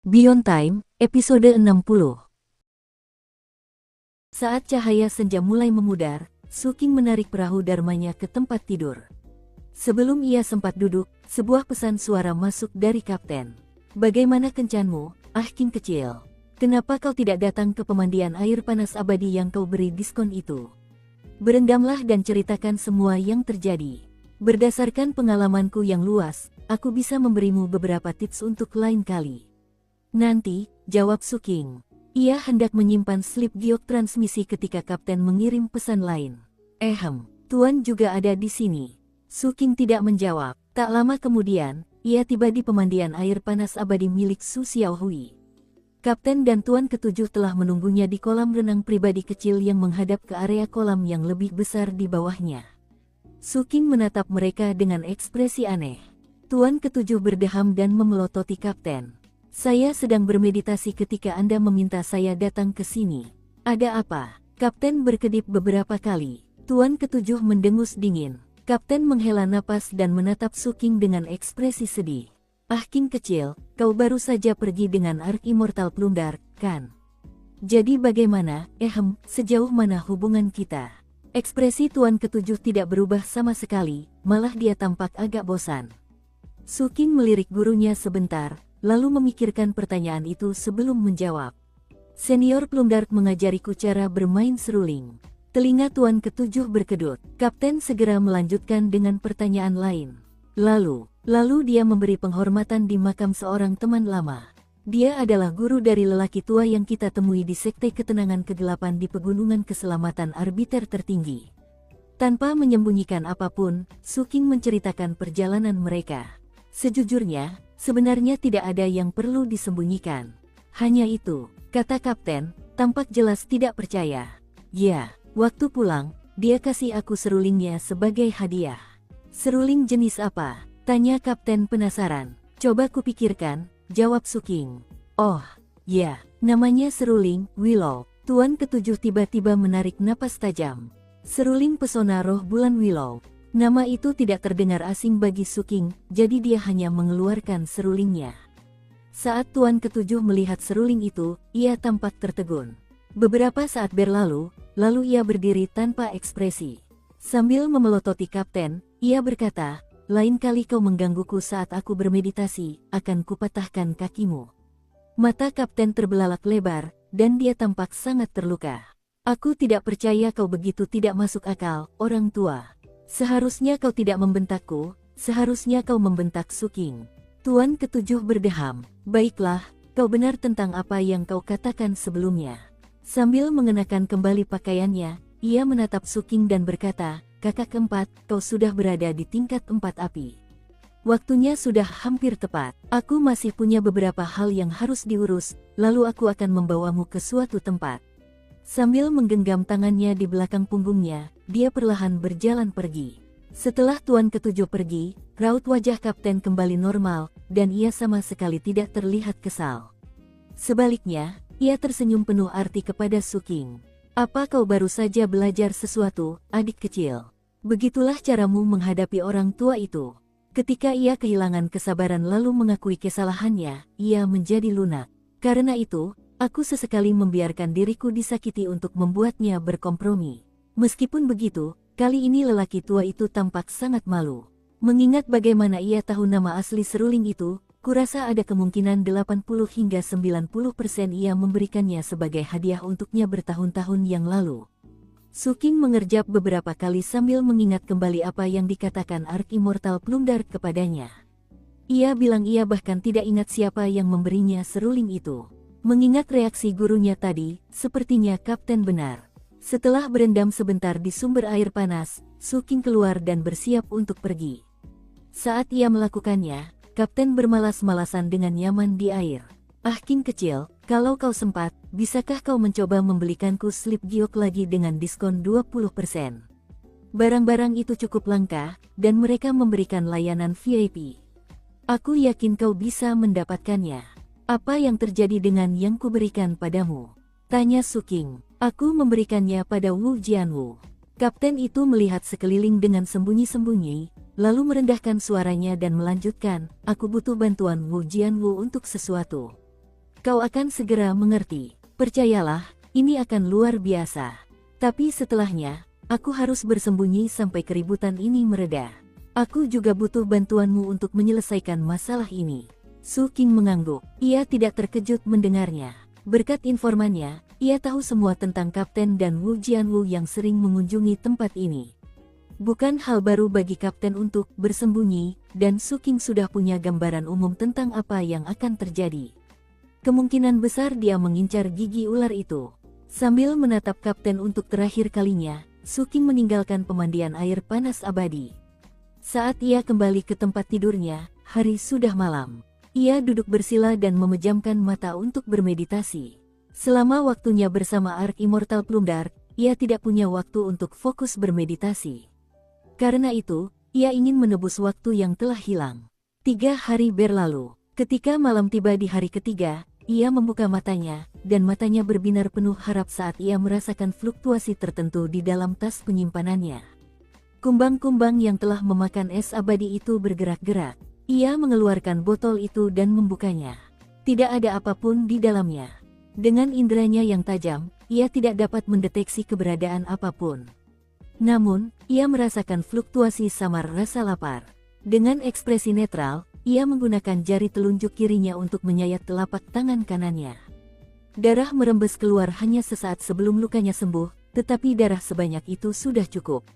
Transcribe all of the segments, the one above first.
Beyond Time, episode 60. Saat cahaya senja mulai memudar, Suking menarik perahu Dharmanya ke tempat tidur. Sebelum ia sempat duduk, sebuah pesan suara masuk dari kapten. "Bagaimana kencanmu, King kecil? Kenapa kau tidak datang ke pemandian air panas abadi yang kau beri diskon itu? Berendamlah dan ceritakan semua yang terjadi. Berdasarkan pengalamanku yang luas, aku bisa memberimu beberapa tips untuk lain kali." "Nanti," jawab Suking. Ia hendak menyimpan slip giok transmisi ketika kapten mengirim pesan lain. Tuan juga ada di sini." Suking tidak menjawab. Tak lama kemudian, ia tiba di pemandian air panas abadi milik Su Xiaohui. Kapten dan Tuan ketujuh telah menunggunya di kolam renang pribadi kecil yang menghadap ke area kolam yang lebih besar di bawahnya. Suking menatap mereka dengan ekspresi aneh. Tuan ketujuh berdeham dan memelototi kapten. "Saya sedang bermeditasi ketika Anda meminta saya datang ke sini. Ada apa?" Kapten berkedip beberapa kali. Tuan ketujuh mendengus dingin. Kapten menghela napas dan menatap Suking dengan ekspresi sedih. King kecil, kau baru saja pergi dengan Ark Immortal Plunder, kan? Jadi bagaimana, sejauh mana hubungan kita?" Ekspresi Tuan ketujuh tidak berubah sama sekali, malah dia tampak agak bosan. Suking melirik gurunya sebentar, lalu memikirkan pertanyaan itu sebelum menjawab. "Senior Plumdark mengajariku cara bermain seruling." Telinga Tuan ketujuh berkedut. Kapten segera melanjutkan dengan pertanyaan lain. Lalu dia memberi penghormatan di makam seorang teman lama. "Dia adalah guru dari lelaki tua yang kita temui di Sekte Ketenangan Kegelapan di Pegunungan Keselamatan Arbiter tertinggi." Tanpa menyembunyikan apapun, Suking menceritakan perjalanan mereka. "Sejujurnya, sebenarnya tidak ada yang perlu disembunyikan. Hanya itu," kata kapten, tampak jelas tidak percaya. "Ya, waktu pulang, dia kasih aku serulingnya sebagai hadiah." "Seruling jenis apa?" tanya kapten penasaran. "Coba kupikirkan," jawab Suking. "Oh, ya, namanya seruling Willow." Tuan ketujuh tiba-tiba menarik napas tajam. "Seruling pesona roh bulan Willow." Nama itu tidak terdengar asing bagi Suking, jadi dia hanya mengeluarkan serulingnya. Saat Tuan ketujuh melihat seruling itu, ia tampak tertegun. Beberapa saat berlalu, lalu ia berdiri tanpa ekspresi. Sambil memelototi kapten, ia berkata, "Lain kali kau menggangguku saat aku bermeditasi, akan kupatahkan kakimu." Mata kapten terbelalak lebar, dan dia tampak sangat terluka. "Aku tidak percaya kau begitu tidak masuk akal, orang tua. Seharusnya kau tidak membentakku, seharusnya kau membentak Suking." Tuan ketujuh berdeham. "Baiklah, kau benar tentang apa yang kau katakan sebelumnya." Sambil mengenakan kembali pakaiannya, ia menatap Suking dan berkata, "Kakak keempat, kau sudah berada di tingkat 4 api. Waktunya sudah hampir tepat. Aku masih punya beberapa hal yang harus diurus, lalu aku akan membawamu ke suatu tempat." Sambil menggenggam tangannya di belakang punggungnya, dia perlahan berjalan pergi. Setelah Tuan ketujuh pergi, raut wajah kapten kembali normal, dan ia sama sekali tidak terlihat kesal. Sebaliknya, ia tersenyum penuh arti kepada Suking. "Apa kau baru saja belajar sesuatu, adik kecil? Begitulah caramu menghadapi orang tua itu." Ketika ia kehilangan kesabaran lalu mengakui kesalahannya, ia menjadi lunak. "Karena itu, aku sesekali membiarkan diriku disakiti untuk membuatnya berkompromi." Meskipun begitu, kali ini lelaki tua itu tampak sangat malu. Mengingat bagaimana ia tahu nama asli seruling itu, kurasa ada kemungkinan 80 hingga 90% ia memberikannya sebagai hadiah untuknya bertahun-tahun yang lalu. Suking mengerjap beberapa kali sambil mengingat kembali apa yang dikatakan Ark Immortal Plunder kepadanya. Ia bilang ia bahkan tidak ingat siapa yang memberinya seruling itu. Mengingat reaksi gurunya tadi, sepertinya kapten benar. Setelah berendam sebentar di sumber air panas, Suking keluar dan bersiap untuk pergi. Saat ia melakukannya, kapten bermalas-malasan dengan nyaman di air. King kecil, kalau kau sempat, bisakah kau mencoba membelikanku slip giok lagi dengan diskon 20%? Barang-barang itu cukup langka, dan mereka memberikan layanan VIP. Aku yakin kau bisa mendapatkannya. Apa yang terjadi dengan yang kuberikan padamu?" tanya Suking. "Aku memberikannya pada Wu Jianwu." Kapten itu melihat sekeliling dengan sembunyi-sembunyi, lalu merendahkan suaranya dan melanjutkan, "Aku butuh bantuan Wu Jianwu untuk sesuatu." Kau akan segera mengerti. Percayalah, ini akan luar biasa. Tapi setelahnya, aku harus bersembunyi sampai keributan ini mereda. Aku juga butuh bantuanmu untuk menyelesaikan masalah ini. Su Qing mengangguk. Ia tidak terkejut mendengarnya. Berkat informannya, ia tahu semua tentang Kapten dan Wu Jianwu yang sering mengunjungi tempat ini. Bukan hal baru bagi Kapten untuk bersembunyi, dan Su Qing sudah punya gambaran umum tentang apa yang akan terjadi. Kemungkinan besar dia mengincar gigi ular itu. Sambil menatap Kapten untuk terakhir kalinya, Su Qing meninggalkan pemandian air panas abadi. Saat ia kembali ke tempat tidurnya, hari sudah malam. Ia duduk bersila dan memejamkan mata untuk bermeditasi. Selama waktunya bersama Ark Immortal Plumdark, ia tidak punya waktu untuk fokus bermeditasi. Karena itu, ia ingin menebus waktu yang telah hilang. 3 hari berlalu. Ketika malam tiba di hari ketiga, ia membuka matanya, dan matanya berbinar penuh harap saat ia merasakan fluktuasi tertentu di dalam tas penyimpanannya. Kumbang-kumbang yang telah memakan es abadi itu bergerak-gerak. Ia mengeluarkan botol itu dan membukanya. Tidak ada apapun di dalamnya. Dengan inderanya yang tajam, ia tidak dapat mendeteksi keberadaan apapun. Namun, ia merasakan fluktuasi samar rasa lapar. Dengan ekspresi netral, ia menggunakan jari telunjuk kirinya untuk menyayat telapak tangan kanannya. Darah merembes keluar hanya sesaat sebelum lukanya sembuh, tetapi darah sebanyak itu sudah cukup.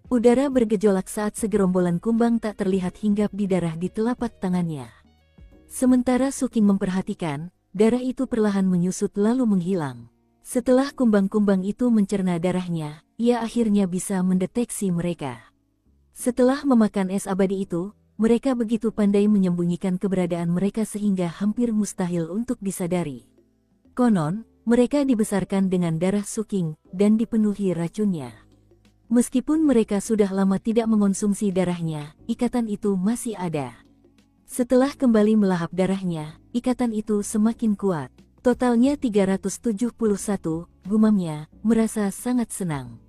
Udara bergejolak saat segerombolan kumbang tak terlihat hinggap di darah di telapak tangannya. Sementara Su Qing memperhatikan, darah itu perlahan menyusut lalu menghilang. Setelah kumbang-kumbang itu mencerna darahnya, ia akhirnya bisa mendeteksi mereka. Setelah memakan es abadi itu, mereka begitu pandai menyembunyikan keberadaan mereka sehingga hampir mustahil untuk disadari. Konon, mereka dibesarkan dengan darah Su Qing dan dipenuhi racunnya. Meskipun mereka sudah lama tidak mengonsumsi darahnya, ikatan itu masih ada. Setelah kembali melahap darahnya, ikatan itu semakin kuat. Totalnya 371, gumamnya, merasa sangat senang.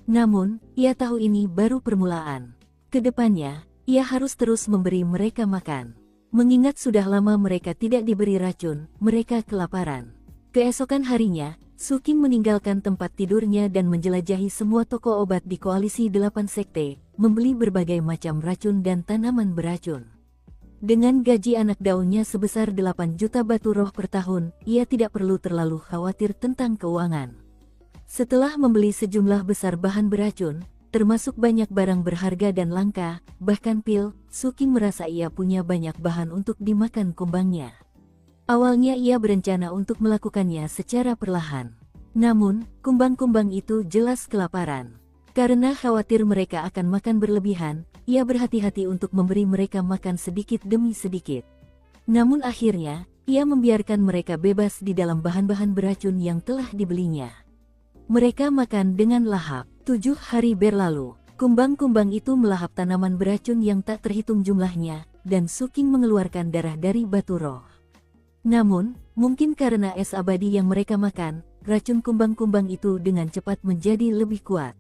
Namun, ia tahu ini baru permulaan. Kedepannya, ia harus terus memberi mereka makan. Mengingat sudah lama mereka tidak diberi racun, mereka kelaparan. Keesokan harinya, Su Qing meninggalkan tempat tidurnya dan menjelajahi semua toko obat di Koalisi 8 Sekte, membeli berbagai macam racun dan tanaman beracun. Dengan gaji anak daunnya sebesar 8 juta batu roh per tahun, ia tidak perlu terlalu khawatir tentang keuangan. Setelah membeli sejumlah besar bahan beracun, termasuk banyak barang berharga dan langka, bahkan pil, Su Qing merasa ia punya banyak bahan untuk dimakan kumbangnya. Awalnya ia berencana untuk melakukannya secara perlahan. Namun, kumbang-kumbang itu jelas kelaparan. Karena khawatir mereka akan makan berlebihan, ia berhati-hati untuk memberi mereka makan sedikit demi sedikit. Namun akhirnya, ia membiarkan mereka bebas di dalam bahan-bahan beracun yang telah dibelinya. Mereka makan dengan lahap. 7 hari berlalu, kumbang-kumbang itu melahap tanaman beracun yang tak terhitung jumlahnya, dan Su Qing mengeluarkan darah dari batu roh. Namun, mungkin karena es abadi yang mereka makan, racun kumbang-kumbang itu dengan cepat menjadi lebih kuat.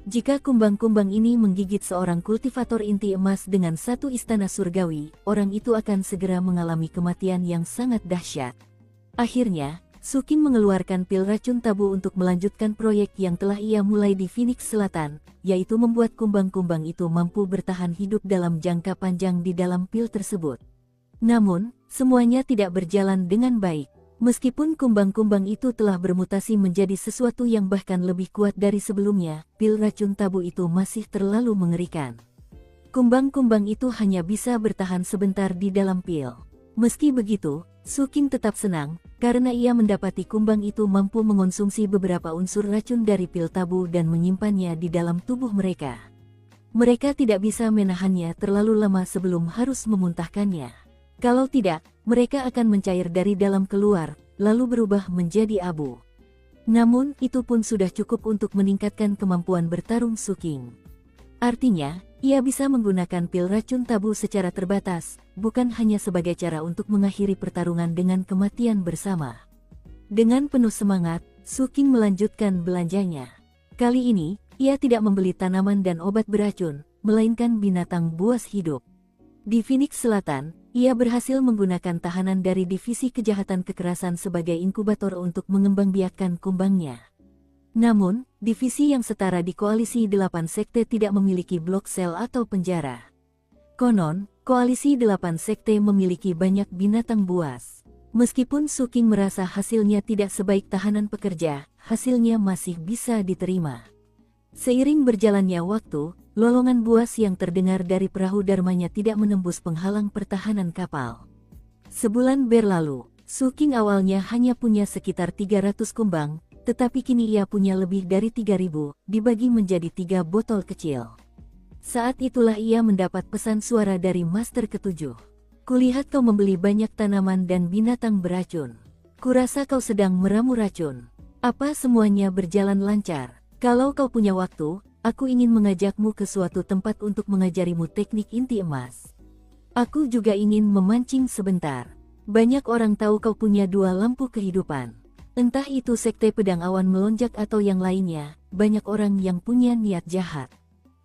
Jika kumbang-kumbang ini menggigit seorang kultivator inti emas dengan satu istana surgawi, orang itu akan segera mengalami kematian yang sangat dahsyat. Akhirnya, Su Qing mengeluarkan pil racun tabu untuk melanjutkan proyek yang telah ia mulai di Phoenix Selatan, yaitu membuat kumbang-kumbang itu mampu bertahan hidup dalam jangka panjang di dalam pil tersebut. Namun, semuanya tidak berjalan dengan baik. Meskipun kumbang-kumbang itu telah bermutasi menjadi sesuatu yang bahkan lebih kuat dari sebelumnya, pil racun tabu itu masih terlalu mengerikan. Kumbang-kumbang itu hanya bisa bertahan sebentar di dalam pil. Meski begitu, Su Qing tetap senang, karena ia mendapati kumbang itu mampu mengonsumsi beberapa unsur racun dari pil tabu dan menyimpannya di dalam tubuh mereka. Mereka tidak bisa menahannya terlalu lama sebelum harus memuntahkannya. Kalau tidak, mereka akan mencair dari dalam keluar, lalu berubah menjadi abu. Namun, itu pun sudah cukup untuk meningkatkan kemampuan bertarung Su Qing. Artinya, ia bisa menggunakan pil racun tabu secara terbatas, bukan hanya sebagai cara untuk mengakhiri pertarungan dengan kematian bersama. Dengan penuh semangat, Su Qing melanjutkan belanjanya. Kali ini, ia tidak membeli tanaman dan obat beracun, melainkan binatang buas hidup. Di Phoenix Selatan, ia berhasil menggunakan tahanan dari Divisi Kejahatan Kekerasan sebagai inkubator untuk mengembangbiakkan kumbangnya. Namun, divisi yang setara di Koalisi 8 Sekte tidak memiliki blok sel atau penjara. Konon, Koalisi 8 Sekte memiliki banyak binatang buas. Meskipun Suking merasa hasilnya tidak sebaik tahanan pekerja, hasilnya masih bisa diterima. Seiring berjalannya waktu, lolongan buas yang terdengar dari perahu Dharmanya tidak menembus penghalang pertahanan kapal. Sebulan berlalu, Suking awalnya hanya punya sekitar 300 kumbang, tetapi kini ia punya lebih dari 3.000, dibagi menjadi 3 botol kecil. Saat itulah ia mendapat pesan suara dari Master Ketujuh. Kulihat kau membeli banyak tanaman dan binatang beracun. Kurasa kau sedang meramu racun. Apa semuanya berjalan lancar? Kalau kau punya waktu, aku ingin mengajakmu ke suatu tempat untuk mengajarimu teknik inti emas. Aku juga ingin memancing sebentar. Banyak orang tahu kau punya 2 lampu kehidupan. Entah itu Sekte Pedang Awan Melonjak atau yang lainnya, banyak orang yang punya niat jahat.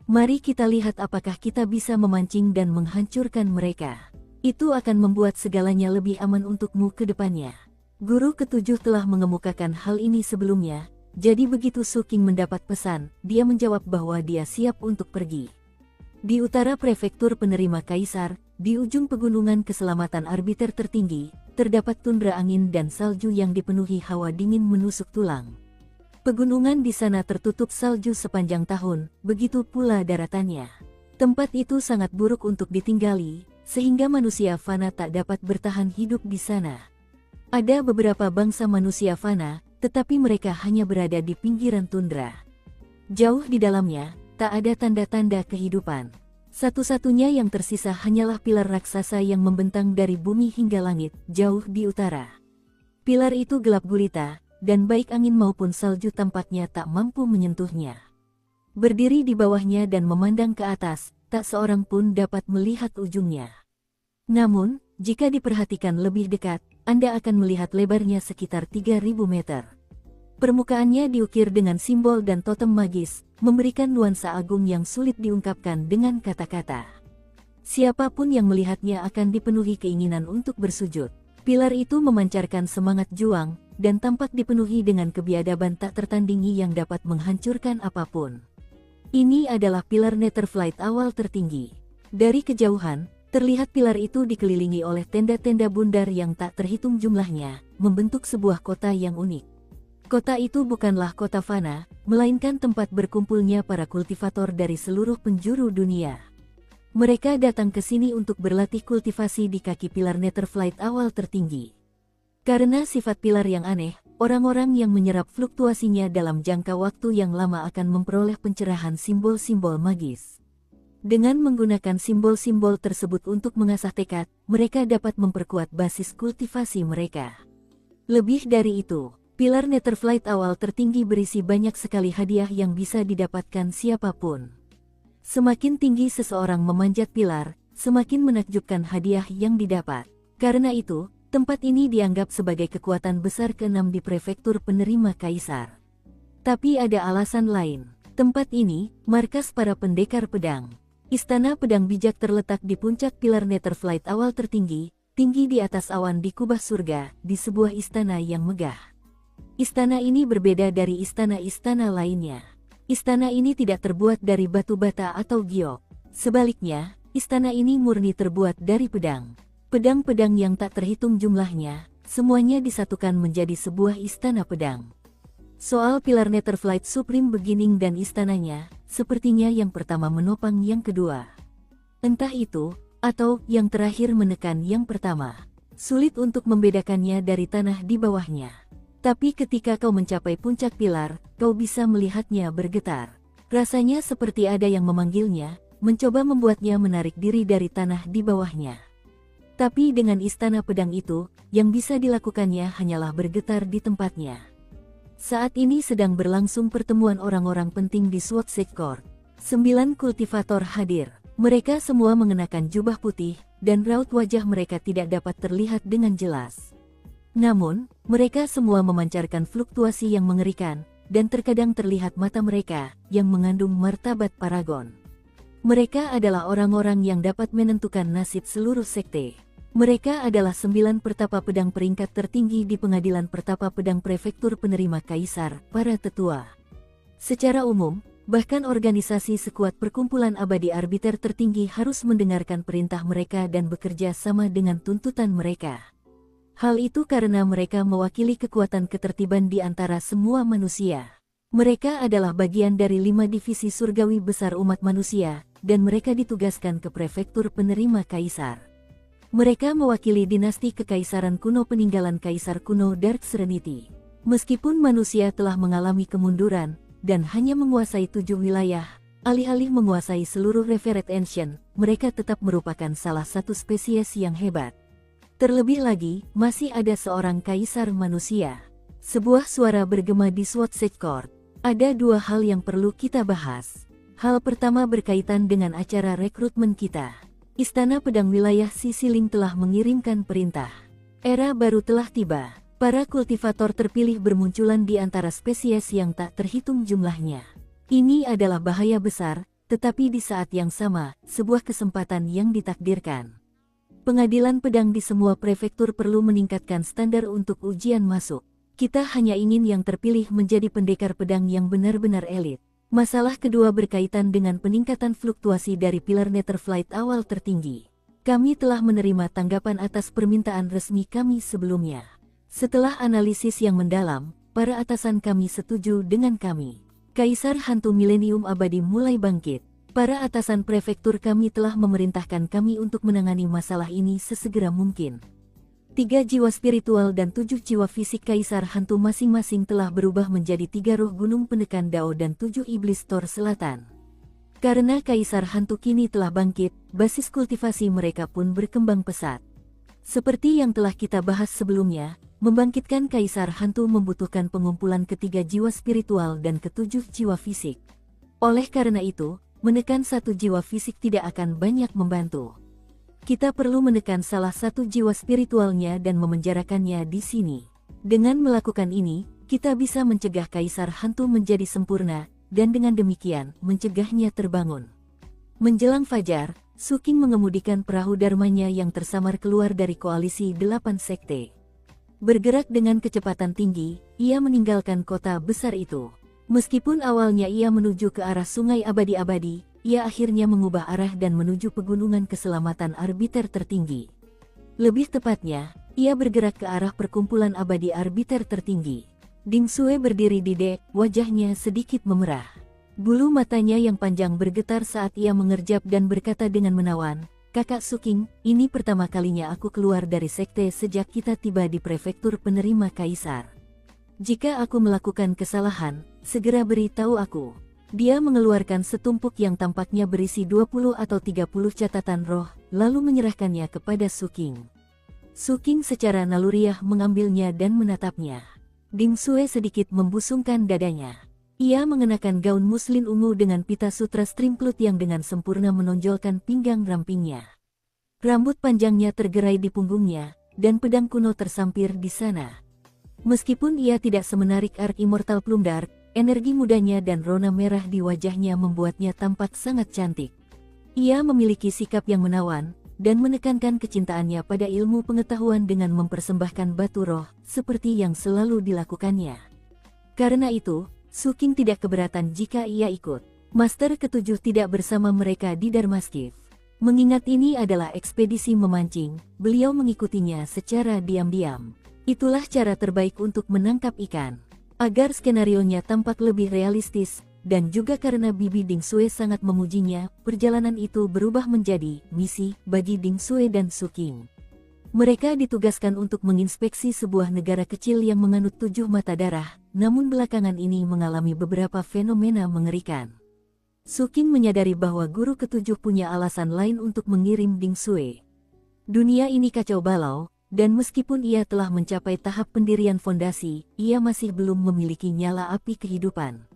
Mari kita lihat apakah kita bisa memancing dan menghancurkan mereka. Itu akan membuat segalanya lebih aman untukmu ke depannya. Guru Ketujuh telah mengemukakan hal ini sebelumnya. Jadi begitu Suking mendapat pesan, dia menjawab bahwa dia siap untuk pergi. Di utara prefektur penerima Kaisar, di ujung pegunungan keselamatan arbiter tertinggi, terdapat tundra angin dan salju yang dipenuhi hawa dingin menusuk tulang. Pegunungan di sana tertutup salju sepanjang tahun, begitu pula daratannya. Tempat itu sangat buruk untuk ditinggali, sehingga manusia fana tak dapat bertahan hidup di sana. Ada beberapa bangsa manusia fana, tetapi mereka hanya berada di pinggiran tundra. Jauh di dalamnya, tak ada tanda-tanda kehidupan. Satu-satunya yang tersisa hanyalah pilar raksasa yang membentang dari bumi hingga langit, jauh di utara. Pilar itu gelap gulita, dan baik angin maupun salju tampaknya tak mampu menyentuhnya. Berdiri di bawahnya dan memandang ke atas, tak seorang pun dapat melihat ujungnya. Namun, jika diperhatikan lebih dekat, Anda akan melihat lebarnya sekitar 3.000 meter. Permukaannya diukir dengan simbol dan totem magis, memberikan nuansa agung yang sulit diungkapkan dengan kata-kata. Siapapun yang melihatnya akan dipenuhi keinginan untuk bersujud. Pilar itu memancarkan semangat juang, dan tampak dipenuhi dengan kebiadaban tak tertandingi yang dapat menghancurkan apapun. Ini adalah pilar Netherflight awal tertinggi. Dari kejauhan, terlihat pilar itu dikelilingi oleh tenda-tenda bundar yang tak terhitung jumlahnya, membentuk sebuah kota yang unik. Kota itu bukanlah kota fana, melainkan tempat berkumpulnya para kultivator dari seluruh penjuru dunia. Mereka datang ke sini untuk berlatih kultivasi di kaki pilar Netherflight awal tertinggi. Karena sifat pilar yang aneh, orang-orang yang menyerap fluktuasinya dalam jangka waktu yang lama akan memperoleh pencerahan simbol-simbol magis. Dengan menggunakan simbol-simbol tersebut untuk mengasah tekad, mereka dapat memperkuat basis kultivasi mereka. Lebih dari itu, pilar Netherflight awal tertinggi berisi banyak sekali hadiah yang bisa didapatkan siapapun. Semakin tinggi seseorang memanjat pilar, semakin menakjubkan hadiah yang didapat. Karena itu, tempat ini dianggap sebagai kekuatan besar ke-6 di prefektur penerima Kaisar. Tapi ada alasan lain. Tempat ini, markas para pendekar pedang. Istana Pedang Bijak terletak di puncak pilar Netherflight awal tertinggi, tinggi di atas awan di kubah surga, di sebuah istana yang megah. Istana ini berbeda dari istana-istana lainnya. Istana ini tidak terbuat dari batu bata atau giok. Sebaliknya, istana ini murni terbuat dari pedang. Pedang-pedang yang tak terhitung jumlahnya, semuanya disatukan menjadi sebuah istana pedang. Soal pilar Netherflight Supreme Beginning dan istananya, sepertinya yang pertama menopang yang kedua. Entah itu, atau yang terakhir menekan yang pertama. Sulit untuk membedakannya dari tanah di bawahnya. Tapi ketika kau mencapai puncak pilar, kau bisa melihatnya bergetar. Rasanya seperti ada yang memanggilnya, mencoba membuatnya menarik diri dari tanah di bawahnya. Tapi dengan istana pedang itu, yang bisa dilakukannya hanyalah bergetar di tempatnya. Saat ini sedang berlangsung pertemuan orang-orang penting di Swordshed Court. 9 kultivator hadir. Mereka semua mengenakan jubah putih, dan raut wajah mereka tidak dapat terlihat dengan jelas. Namun, mereka semua memancarkan fluktuasi yang mengerikan, dan terkadang terlihat mata mereka, yang mengandung martabat paragon. Mereka adalah orang-orang yang dapat menentukan nasib seluruh sekte. Mereka adalah 9 pertapa pedang peringkat tertinggi di pengadilan pertapa pedang prefektur penerima kaisar, para tetua. Secara umum, bahkan organisasi sekuat perkumpulan abadi arbiter tertinggi harus mendengarkan perintah mereka dan bekerja sama dengan tuntutan mereka. Hal itu karena mereka mewakili kekuatan ketertiban di antara semua manusia. Mereka adalah bagian dari 5 divisi surgawi besar umat manusia, dan mereka ditugaskan ke prefektur penerima kaisar. Mereka mewakili dinasti kekaisaran kuno peninggalan kaisar kuno Dark Serenity. Meskipun manusia telah mengalami kemunduran, dan hanya menguasai 7 wilayah, alih-alih menguasai seluruh Revered Ancient, mereka tetap merupakan salah satu spesies yang hebat. Terlebih lagi, masih ada seorang kaisar manusia. Sebuah suara bergema di Swordshed Court. Ada 2 hal yang perlu kita bahas. Hal pertama berkaitan dengan acara rekrutmen kita. Istana Pedang Wilayah Sisiling telah mengirimkan perintah. Era baru telah tiba. Para kultivator terpilih bermunculan di antara spesies yang tak terhitung jumlahnya. Ini adalah bahaya besar, tetapi di saat yang sama, sebuah kesempatan yang ditakdirkan. Pengadilan pedang di semua prefektur perlu meningkatkan standar untuk ujian masuk. Kita hanya ingin yang terpilih menjadi pendekar pedang yang benar-benar elit. Masalah kedua berkaitan dengan peningkatan fluktuasi dari pilar Netherflight awal tertinggi. Kami telah menerima tanggapan atas permintaan resmi kami sebelumnya. Setelah analisis yang mendalam, para atasan kami setuju dengan kami. Kaisar Hantu Milenium Abadi mulai bangkit. Para atasan prefektur kami telah memerintahkan kami untuk menangani masalah ini sesegera mungkin. 3 jiwa spiritual dan 7 jiwa fisik Kaisar Hantu masing-masing telah berubah menjadi 3 roh gunung pendekan Dao dan 7 iblis Tor Selatan. Karena Kaisar Hantu kini telah bangkit, basis kultivasi mereka pun berkembang pesat. Seperti yang telah kita bahas sebelumnya, membangkitkan Kaisar Hantu membutuhkan pengumpulan ke-3 jiwa spiritual dan ke-7 jiwa fisik. Oleh karena itu, menekan 1 jiwa fisik tidak akan banyak membantu. Kita perlu menekan salah satu jiwa spiritualnya dan memenjarakannya di sini. Dengan melakukan ini, kita bisa mencegah Kaisar Hantu menjadi sempurna, dan dengan demikian, mencegahnya terbangun. Menjelang fajar, Suking mengemudikan perahu dharmanya yang tersamar keluar dari koalisi 8 sekte. Bergerak dengan kecepatan tinggi, ia meninggalkan kota besar itu. Meskipun awalnya ia menuju ke arah Sungai Abadi-Abadi, ia akhirnya mengubah arah dan menuju pegunungan keselamatan arbiter tertinggi. Lebih tepatnya, ia bergerak ke arah perkumpulan abadi arbiter tertinggi. Ding Sue berdiri di dek, wajahnya sedikit memerah. Bulu matanya yang panjang bergetar saat ia mengerjap dan berkata dengan menawan, "Kakak Suking, ini pertama kalinya aku keluar dari sekte sejak kita tiba di prefektur penerima kaisar. Jika aku melakukan kesalahan, segera beritahu aku." Dia mengeluarkan setumpuk yang tampaknya berisi 20 atau 30 catatan roh, lalu menyerahkannya kepada Suking. Suking secara naluriah mengambilnya dan menatapnya. Ding Sue sedikit membusungkan dadanya. Ia mengenakan gaun muslin ungu dengan pita sutra stringclut yang dengan sempurna menonjolkan pinggang rampingnya. Rambut panjangnya tergerai di punggungnya, dan pedang kuno tersampir di sana. Meskipun ia tidak semenarik Ark Immortal Plumdark, energi mudanya dan rona merah di wajahnya membuatnya tampak sangat cantik. Ia memiliki sikap yang menawan, dan menekankan kecintaannya pada ilmu pengetahuan dengan mempersembahkan batu roh, seperti yang selalu dilakukannya. Karena itu, Suking tidak keberatan jika ia ikut. Master ke-7 tidak bersama mereka di Dharmascif. Mengingat ini adalah ekspedisi memancing, beliau mengikutinya secara diam-diam. Itulah cara terbaik untuk menangkap ikan. Agar skenarionya tampak lebih realistis, dan juga karena Bibi Ding Sue sangat memujinya, perjalanan itu berubah menjadi misi bagi Ding Sue dan Suking. Mereka ditugaskan untuk menginspeksi sebuah negara kecil yang menganut 7 mata darah, namun belakangan ini mengalami beberapa fenomena mengerikan. Suking menyadari bahwa guru ke-7 punya alasan lain untuk mengirim Ding Sue. Dunia ini kacau balau, dan meskipun ia telah mencapai tahap pendirian fondasi, ia masih belum memiliki nyala api kehidupan.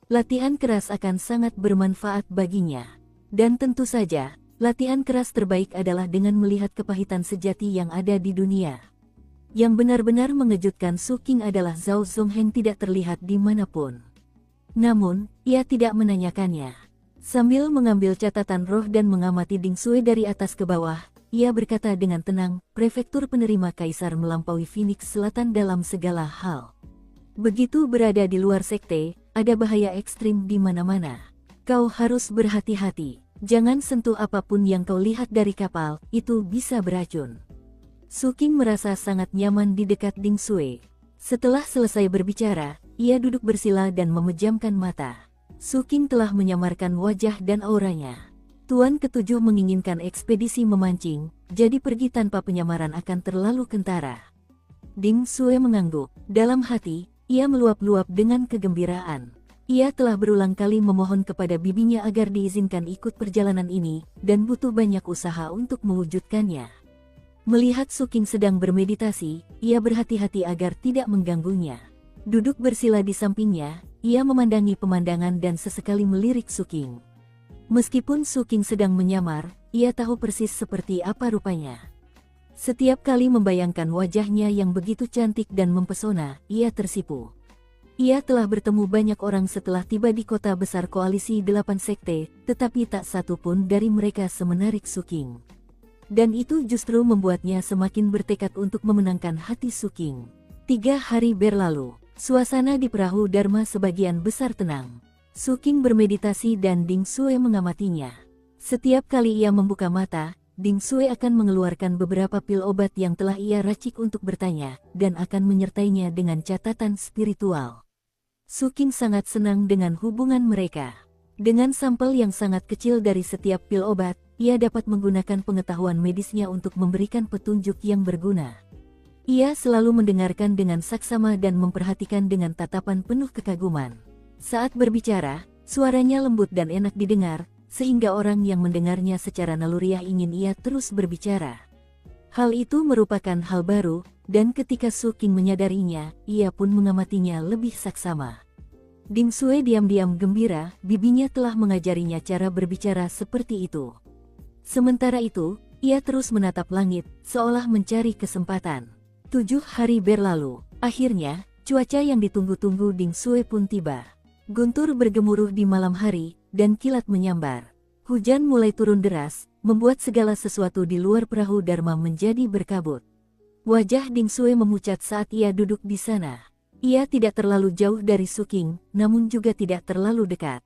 Latihan keras akan sangat bermanfaat baginya. Dan tentu saja, latihan keras terbaik adalah dengan melihat kepahitan sejati yang ada di dunia. Yang benar-benar mengejutkan Suking adalah Zhao Zongheng tidak terlihat di manapun. Namun, ia tidak menanyakannya. Sambil mengambil catatan roh dan mengamati Ding Sue dari atas ke bawah, ia berkata dengan tenang, prefektur penerima kaisar melampaui Phoenix Selatan dalam segala hal. Begitu berada di luar sekte, ada bahaya ekstrim di mana-mana. Kau harus berhati-hati, jangan sentuh apapun yang kau lihat dari kapal, itu bisa beracun. Su King merasa sangat nyaman di dekat Ding Sue. Setelah selesai berbicara, ia duduk bersila dan memejamkan mata. Su King telah menyamarkan wajah dan auranya. Tuan ketujuh menginginkan ekspedisi memancing, jadi pergi tanpa penyamaran akan terlalu kentara. Ding Sue mengangguk. Dalam hati, ia meluap-luap dengan kegembiraan. Ia telah berulang kali memohon kepada bibinya agar diizinkan ikut perjalanan ini, dan butuh banyak usaha untuk mewujudkannya. Melihat Su King sedang bermeditasi, ia berhati-hati agar tidak mengganggunya. Duduk bersila di sampingnya, ia memandangi pemandangan dan sesekali melirik Su King. Meskipun Su King sedang menyamar, ia tahu persis seperti apa rupanya. Setiap kali membayangkan wajahnya yang begitu cantik dan mempesona, ia tersipu. Ia telah bertemu banyak orang setelah tiba di kota besar koalisi 8 sekte, tetapi tak satu pun dari mereka semenarik Su King. Dan itu justru membuatnya semakin bertekad untuk memenangkan hati Su King. 3 hari berlalu. Suasana di perahu Dharma sebagian besar tenang. Su King bermeditasi dan Ding Sue mengamatinya. Setiap kali ia membuka mata, Ding Sue akan mengeluarkan beberapa pil obat yang telah ia racik untuk bertanya, dan akan menyertainya dengan catatan spiritual. Su King sangat senang dengan hubungan mereka. Dengan sampel yang sangat kecil dari setiap pil obat, ia dapat menggunakan pengetahuan medisnya untuk memberikan petunjuk yang berguna. Ia selalu mendengarkan dengan saksama dan memperhatikan dengan tatapan penuh kekaguman. Saat berbicara, suaranya lembut dan enak didengar, sehingga orang yang mendengarnya secara naluriah ingin ia terus berbicara. Hal itu merupakan hal baru, dan ketika Su King menyadarinya, ia pun mengamatinya lebih saksama. Ding Sue diam-diam gembira, bibinya telah mengajarinya cara berbicara seperti itu. Sementara itu, ia terus menatap langit, seolah mencari kesempatan. 7 hari berlalu. Akhirnya, cuaca yang ditunggu-tunggu Ding Sue pun tiba. Guntur bergemuruh di malam hari, dan kilat menyambar. Hujan mulai turun deras, membuat segala sesuatu di luar perahu Dharma menjadi berkabut. Wajah Ding Sue memucat saat ia duduk di sana. Ia tidak terlalu jauh dari Su King, namun juga tidak terlalu dekat.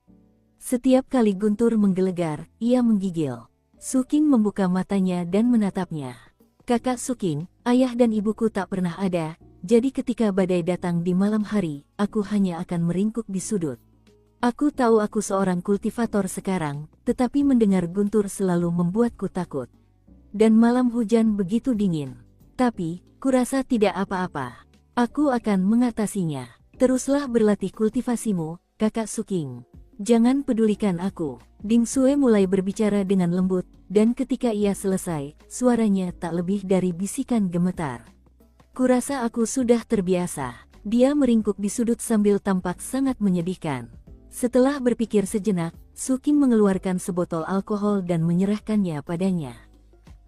Setiap kali guntur menggelegar, ia menggigil. Su King membuka matanya dan menatapnya. Kakak Su King, ayah dan ibuku tak pernah ada, jadi ketika badai datang di malam hari, aku hanya akan meringkuk di sudut. Aku tahu aku seorang kultivator sekarang, tetapi mendengar guntur selalu membuatku takut. Dan malam hujan begitu dingin. Tapi, kurasa tidak apa-apa. Aku akan mengatasinya. Teruslah berlatih kultivasimu, kakak Su King. Jangan pedulikan aku. Ding Sue mulai berbicara dengan lembut, dan ketika ia selesai, suaranya tak lebih dari bisikan gemetar. Kurasa aku sudah terbiasa. Dia meringkuk di sudut sambil tampak sangat menyedihkan. Setelah berpikir sejenak, Su King mengeluarkan sebotol alkohol dan menyerahkannya padanya.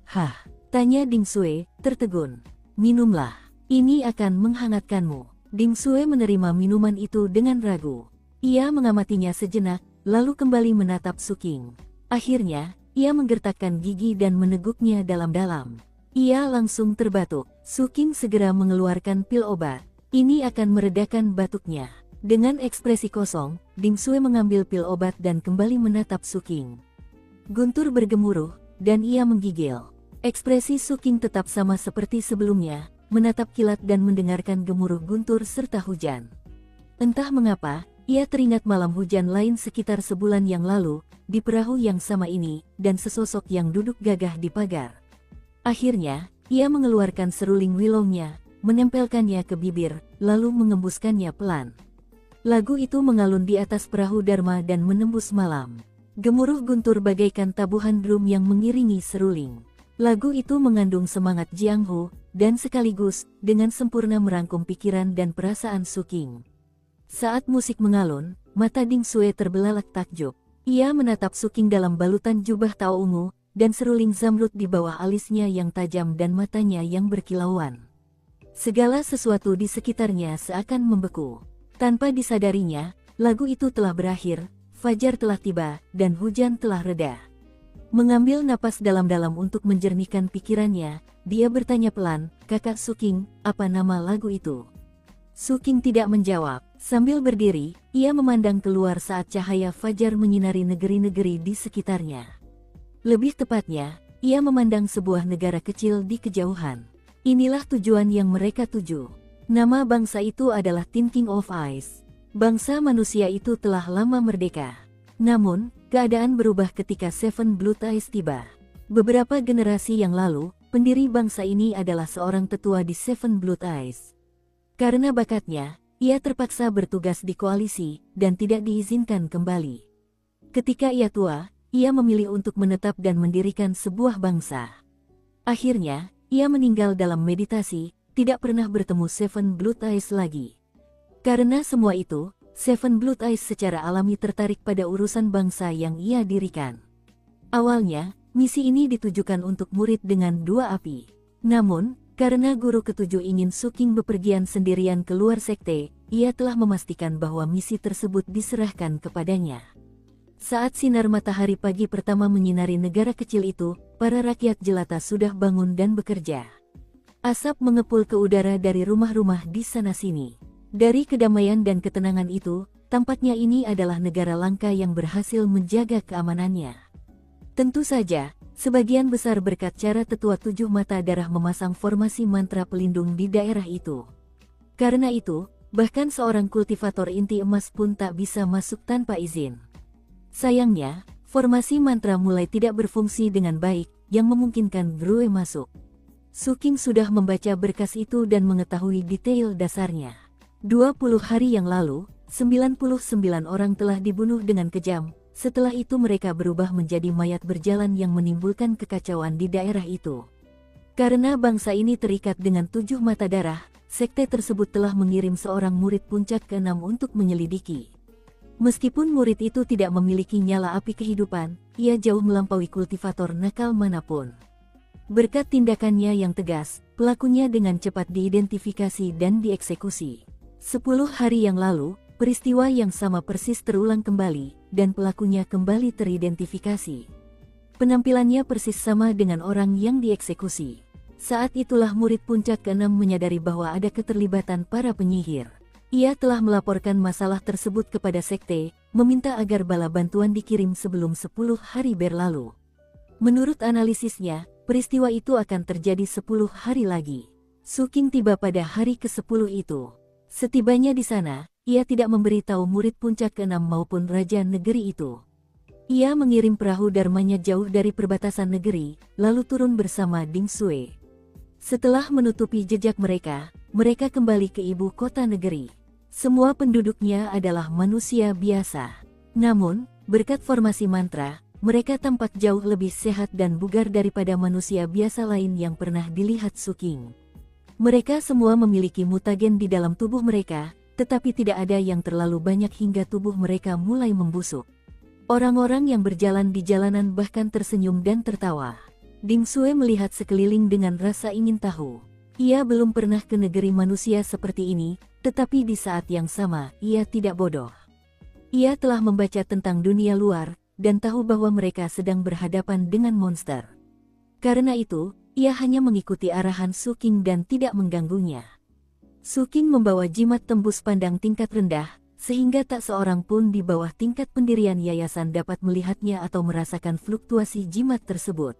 Hah? Tanya Ding Sue, tertegun. Minumlah. Ini akan menghangatkanmu. Ding Sue menerima minuman itu dengan ragu. Ia mengamatinya sejenak, lalu kembali menatap Su King. Akhirnya, ia menggertakkan gigi dan meneguknya dalam-dalam. Ia langsung terbatuk. Su King segera mengeluarkan pil obat. Ini akan meredakan batuknya. Dengan ekspresi kosong, Ding Sue mengambil pil obat dan kembali menatap Su King. Guntur bergemuruh, dan ia menggigil. Ekspresi Su King tetap sama seperti sebelumnya, menatap kilat dan mendengarkan gemuruh guntur serta hujan. Entah mengapa, ia teringat malam hujan lain sekitar sebulan yang lalu, di perahu yang sama ini, dan sesosok yang duduk gagah di pagar. Akhirnya, ia mengeluarkan seruling wilongnya, menempelkannya ke bibir, lalu mengembuskannya pelan. Lagu itu mengalun di atas perahu Dharma dan menembus malam. Gemuruh guntur bagaikan tabuhan drum yang mengiringi seruling. Lagu itu mengandung semangat Jiang Ho, dan sekaligus, dengan sempurna merangkum pikiran dan perasaan Su King. Saat musik mengalun, mata Ding Sue terbelalak takjub. Ia menatap Su King dalam balutan jubah tao ungu, dan seruling zamrud di bawah alisnya yang tajam dan matanya yang berkilauan. Segala sesuatu di sekitarnya seakan membeku. Tanpa disadarinya, lagu itu telah berakhir, fajar telah tiba, dan hujan telah reda. Mengambil napas dalam-dalam untuk menjernihkan pikirannya, dia bertanya pelan, "Kakak Suking, apa nama lagu itu?" Suking tidak menjawab. Sambil berdiri, ia memandang keluar saat cahaya fajar menyinari negeri-negeri di sekitarnya. Lebih tepatnya, ia memandang sebuah negara kecil di kejauhan. Inilah tujuan yang mereka tuju. Nama bangsa itu adalah Thinking of Ice. Bangsa manusia itu telah lama merdeka. Namun, keadaan berubah ketika Seven Blood Eyes tiba. Beberapa generasi yang lalu, pendiri bangsa ini adalah seorang tetua di Seven Blood Eyes. Karena bakatnya, ia terpaksa bertugas di koalisi, dan tidak diizinkan kembali. Ketika ia tua, ia memilih untuk menetap dan mendirikan sebuah bangsa. Akhirnya, ia meninggal dalam meditasi, tidak pernah bertemu Seven Blood Eyes lagi. Karena semua itu, Seven Blood Eyes secara alami tertarik pada urusan bangsa yang ia dirikan. Awalnya, misi ini ditujukan untuk murid dengan dua api. Namun, karena guru ketujuh ingin Suking bepergian sendirian keluar sekte, ia telah memastikan bahwa misi tersebut diserahkan kepadanya. Saat sinar matahari pagi pertama menyinari negara kecil itu, para rakyat jelata sudah bangun dan bekerja. Asap mengepul ke udara dari rumah-rumah di sana-sini. Dari kedamaian dan ketenangan itu, tampaknya ini adalah negara langka yang berhasil menjaga keamanannya. Tentu saja, sebagian besar berkat cara tetua tujuh mata darah memasang formasi mantra pelindung di daerah itu. Karena itu, bahkan seorang kultivator inti emas pun tak bisa masuk tanpa izin. Sayangnya, formasi mantra mulai tidak berfungsi dengan baik, yang memungkinkan Grue masuk. Suking sudah membaca berkas itu dan mengetahui detail dasarnya. 20 hari yang lalu, 99 orang telah dibunuh dengan kejam. Setelah itu mereka berubah menjadi mayat berjalan yang menimbulkan kekacauan di daerah itu. Karena bangsa ini terikat dengan tujuh mata darah, sekte tersebut telah mengirim seorang murid puncak ke-6 untuk menyelidiki. Meskipun murid itu tidak memiliki nyala api kehidupan, ia jauh melampaui kultivator nakal manapun. Berkat tindakannya yang tegas, pelakunya dengan cepat diidentifikasi dan dieksekusi. 10 hari yang lalu, peristiwa yang sama persis terulang kembali, dan pelakunya kembali teridentifikasi. Penampilannya persis sama dengan orang yang dieksekusi. Saat itulah murid puncak ke-6 menyadari bahwa ada keterlibatan para penyihir. Ia telah melaporkan masalah tersebut kepada sekte, meminta agar bala bantuan dikirim sebelum 10 hari berlalu. Menurut analisisnya, peristiwa itu akan terjadi 10 hari lagi. Suking tiba pada hari ke-10 itu. Setibanya di sana, ia tidak memberitahu murid puncak ke-6 maupun raja negeri itu. Ia mengirim perahu dharmanya jauh dari perbatasan negeri, lalu turun bersama Ding Sui. Setelah menutupi jejak mereka kembali ke ibu kota negeri. Semua penduduknya adalah manusia biasa. Namun, berkat formasi mantra, mereka tampak jauh lebih sehat dan bugar daripada manusia biasa lain yang pernah dilihat Suking. Mereka semua memiliki mutagen di dalam tubuh mereka, tetapi tidak ada yang terlalu banyak hingga tubuh mereka mulai membusuk. Orang-orang yang berjalan di jalanan bahkan tersenyum dan tertawa. Ding Sui melihat sekeliling dengan rasa ingin tahu. Ia belum pernah ke negeri manusia seperti ini, tetapi di saat yang sama, ia tidak bodoh. Ia telah membaca tentang dunia luar, dan tahu bahwa mereka sedang berhadapan dengan monster. Karena itu, ia hanya mengikuti arahan Suking dan tidak mengganggunya. Suking membawa jimat tembus pandang tingkat rendah, sehingga tak seorang pun di bawah tingkat pendirian yayasan dapat melihatnya atau merasakan fluktuasi jimat tersebut.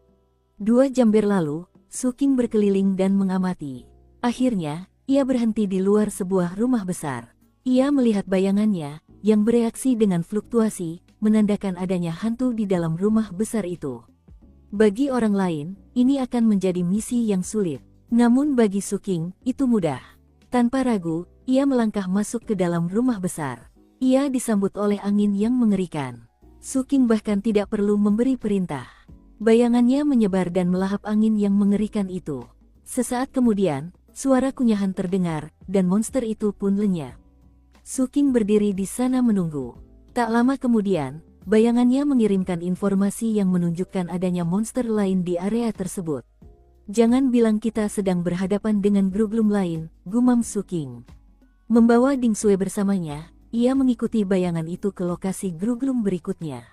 2 jam berlalu, Suking berkeliling dan mengamati. Akhirnya, ia berhenti di luar sebuah rumah besar. Ia melihat bayangannya, yang bereaksi dengan fluktuasi, menandakan adanya hantu di dalam rumah besar itu. Bagi orang lain, ini akan menjadi misi yang sulit. Namun bagi Suking, itu mudah. Tanpa ragu, ia melangkah masuk ke dalam rumah besar. Ia disambut oleh angin yang mengerikan. Suking bahkan tidak perlu memberi perintah. Bayangannya menyebar dan melahap angin yang mengerikan itu. Sesaat kemudian, suara kunyahan terdengar, dan monster itu pun lenyap. Suking berdiri di sana menunggu. Tak lama kemudian, bayangannya mengirimkan informasi yang menunjukkan adanya monster lain di area tersebut. Jangan bilang kita sedang berhadapan dengan Gruglum lain, gumam Suking. Membawa Ding Sui bersamanya, ia mengikuti bayangan itu ke lokasi Gruglum berikutnya.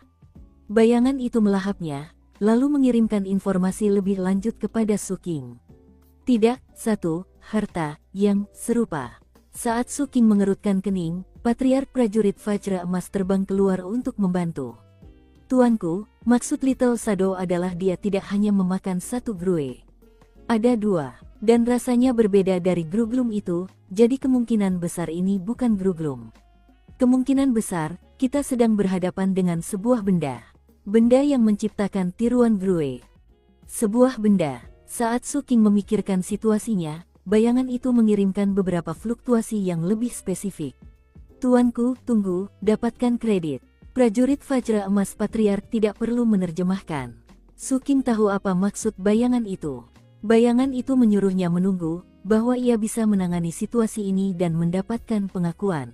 Bayangan itu melahapnya, lalu mengirimkan informasi lebih lanjut kepada Suking. Tidak, satu, harta, yang serupa. Saat Suking mengerutkan kening, Patriark prajurit Vajra Emas terbang keluar untuk membantu. Tuanku, maksud Little Shadow adalah dia tidak hanya memakan satu grue. Ada dua, dan rasanya berbeda dari Gruglum itu, jadi kemungkinan besar ini bukan Gruglum. Kemungkinan besar, kita sedang berhadapan dengan sebuah benda. Benda yang menciptakan tiruan grue. Sebuah benda. Saat Suking memikirkan situasinya, bayangan itu mengirimkan beberapa fluktuasi yang lebih spesifik. Tuanku, tunggu, dapatkan kredit. Prajurit Vajra Emas Patriark tidak perlu menerjemahkan. Suking tahu apa maksud bayangan itu. Bayangan itu menyuruhnya menunggu, bahwa ia bisa menangani situasi ini dan mendapatkan pengakuan.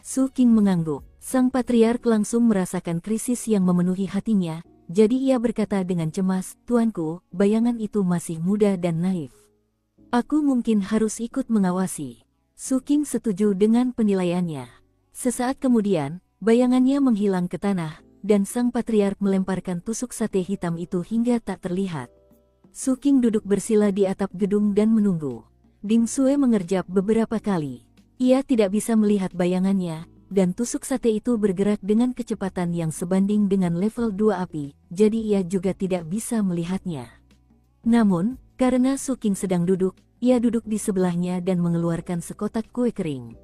Suking mengangguk. Sang Patriark langsung merasakan krisis yang memenuhi hatinya, jadi ia berkata dengan cemas, Tuanku, bayangan itu masih muda dan naif. Aku mungkin harus ikut mengawasi. Suking setuju dengan penilaiannya. Sesaat kemudian, bayangannya menghilang ke tanah, dan sang Patriark melemparkan tusuk sate hitam itu hingga tak terlihat. Suking duduk bersila di atap gedung dan menunggu. Dim Sue mengerjap beberapa kali. Ia tidak bisa melihat bayangannya, dan tusuk sate itu bergerak dengan kecepatan yang sebanding dengan level 2 api, jadi ia juga tidak bisa melihatnya. Namun, karena Suking sedang duduk, ia duduk di sebelahnya dan mengeluarkan sekotak kue kering.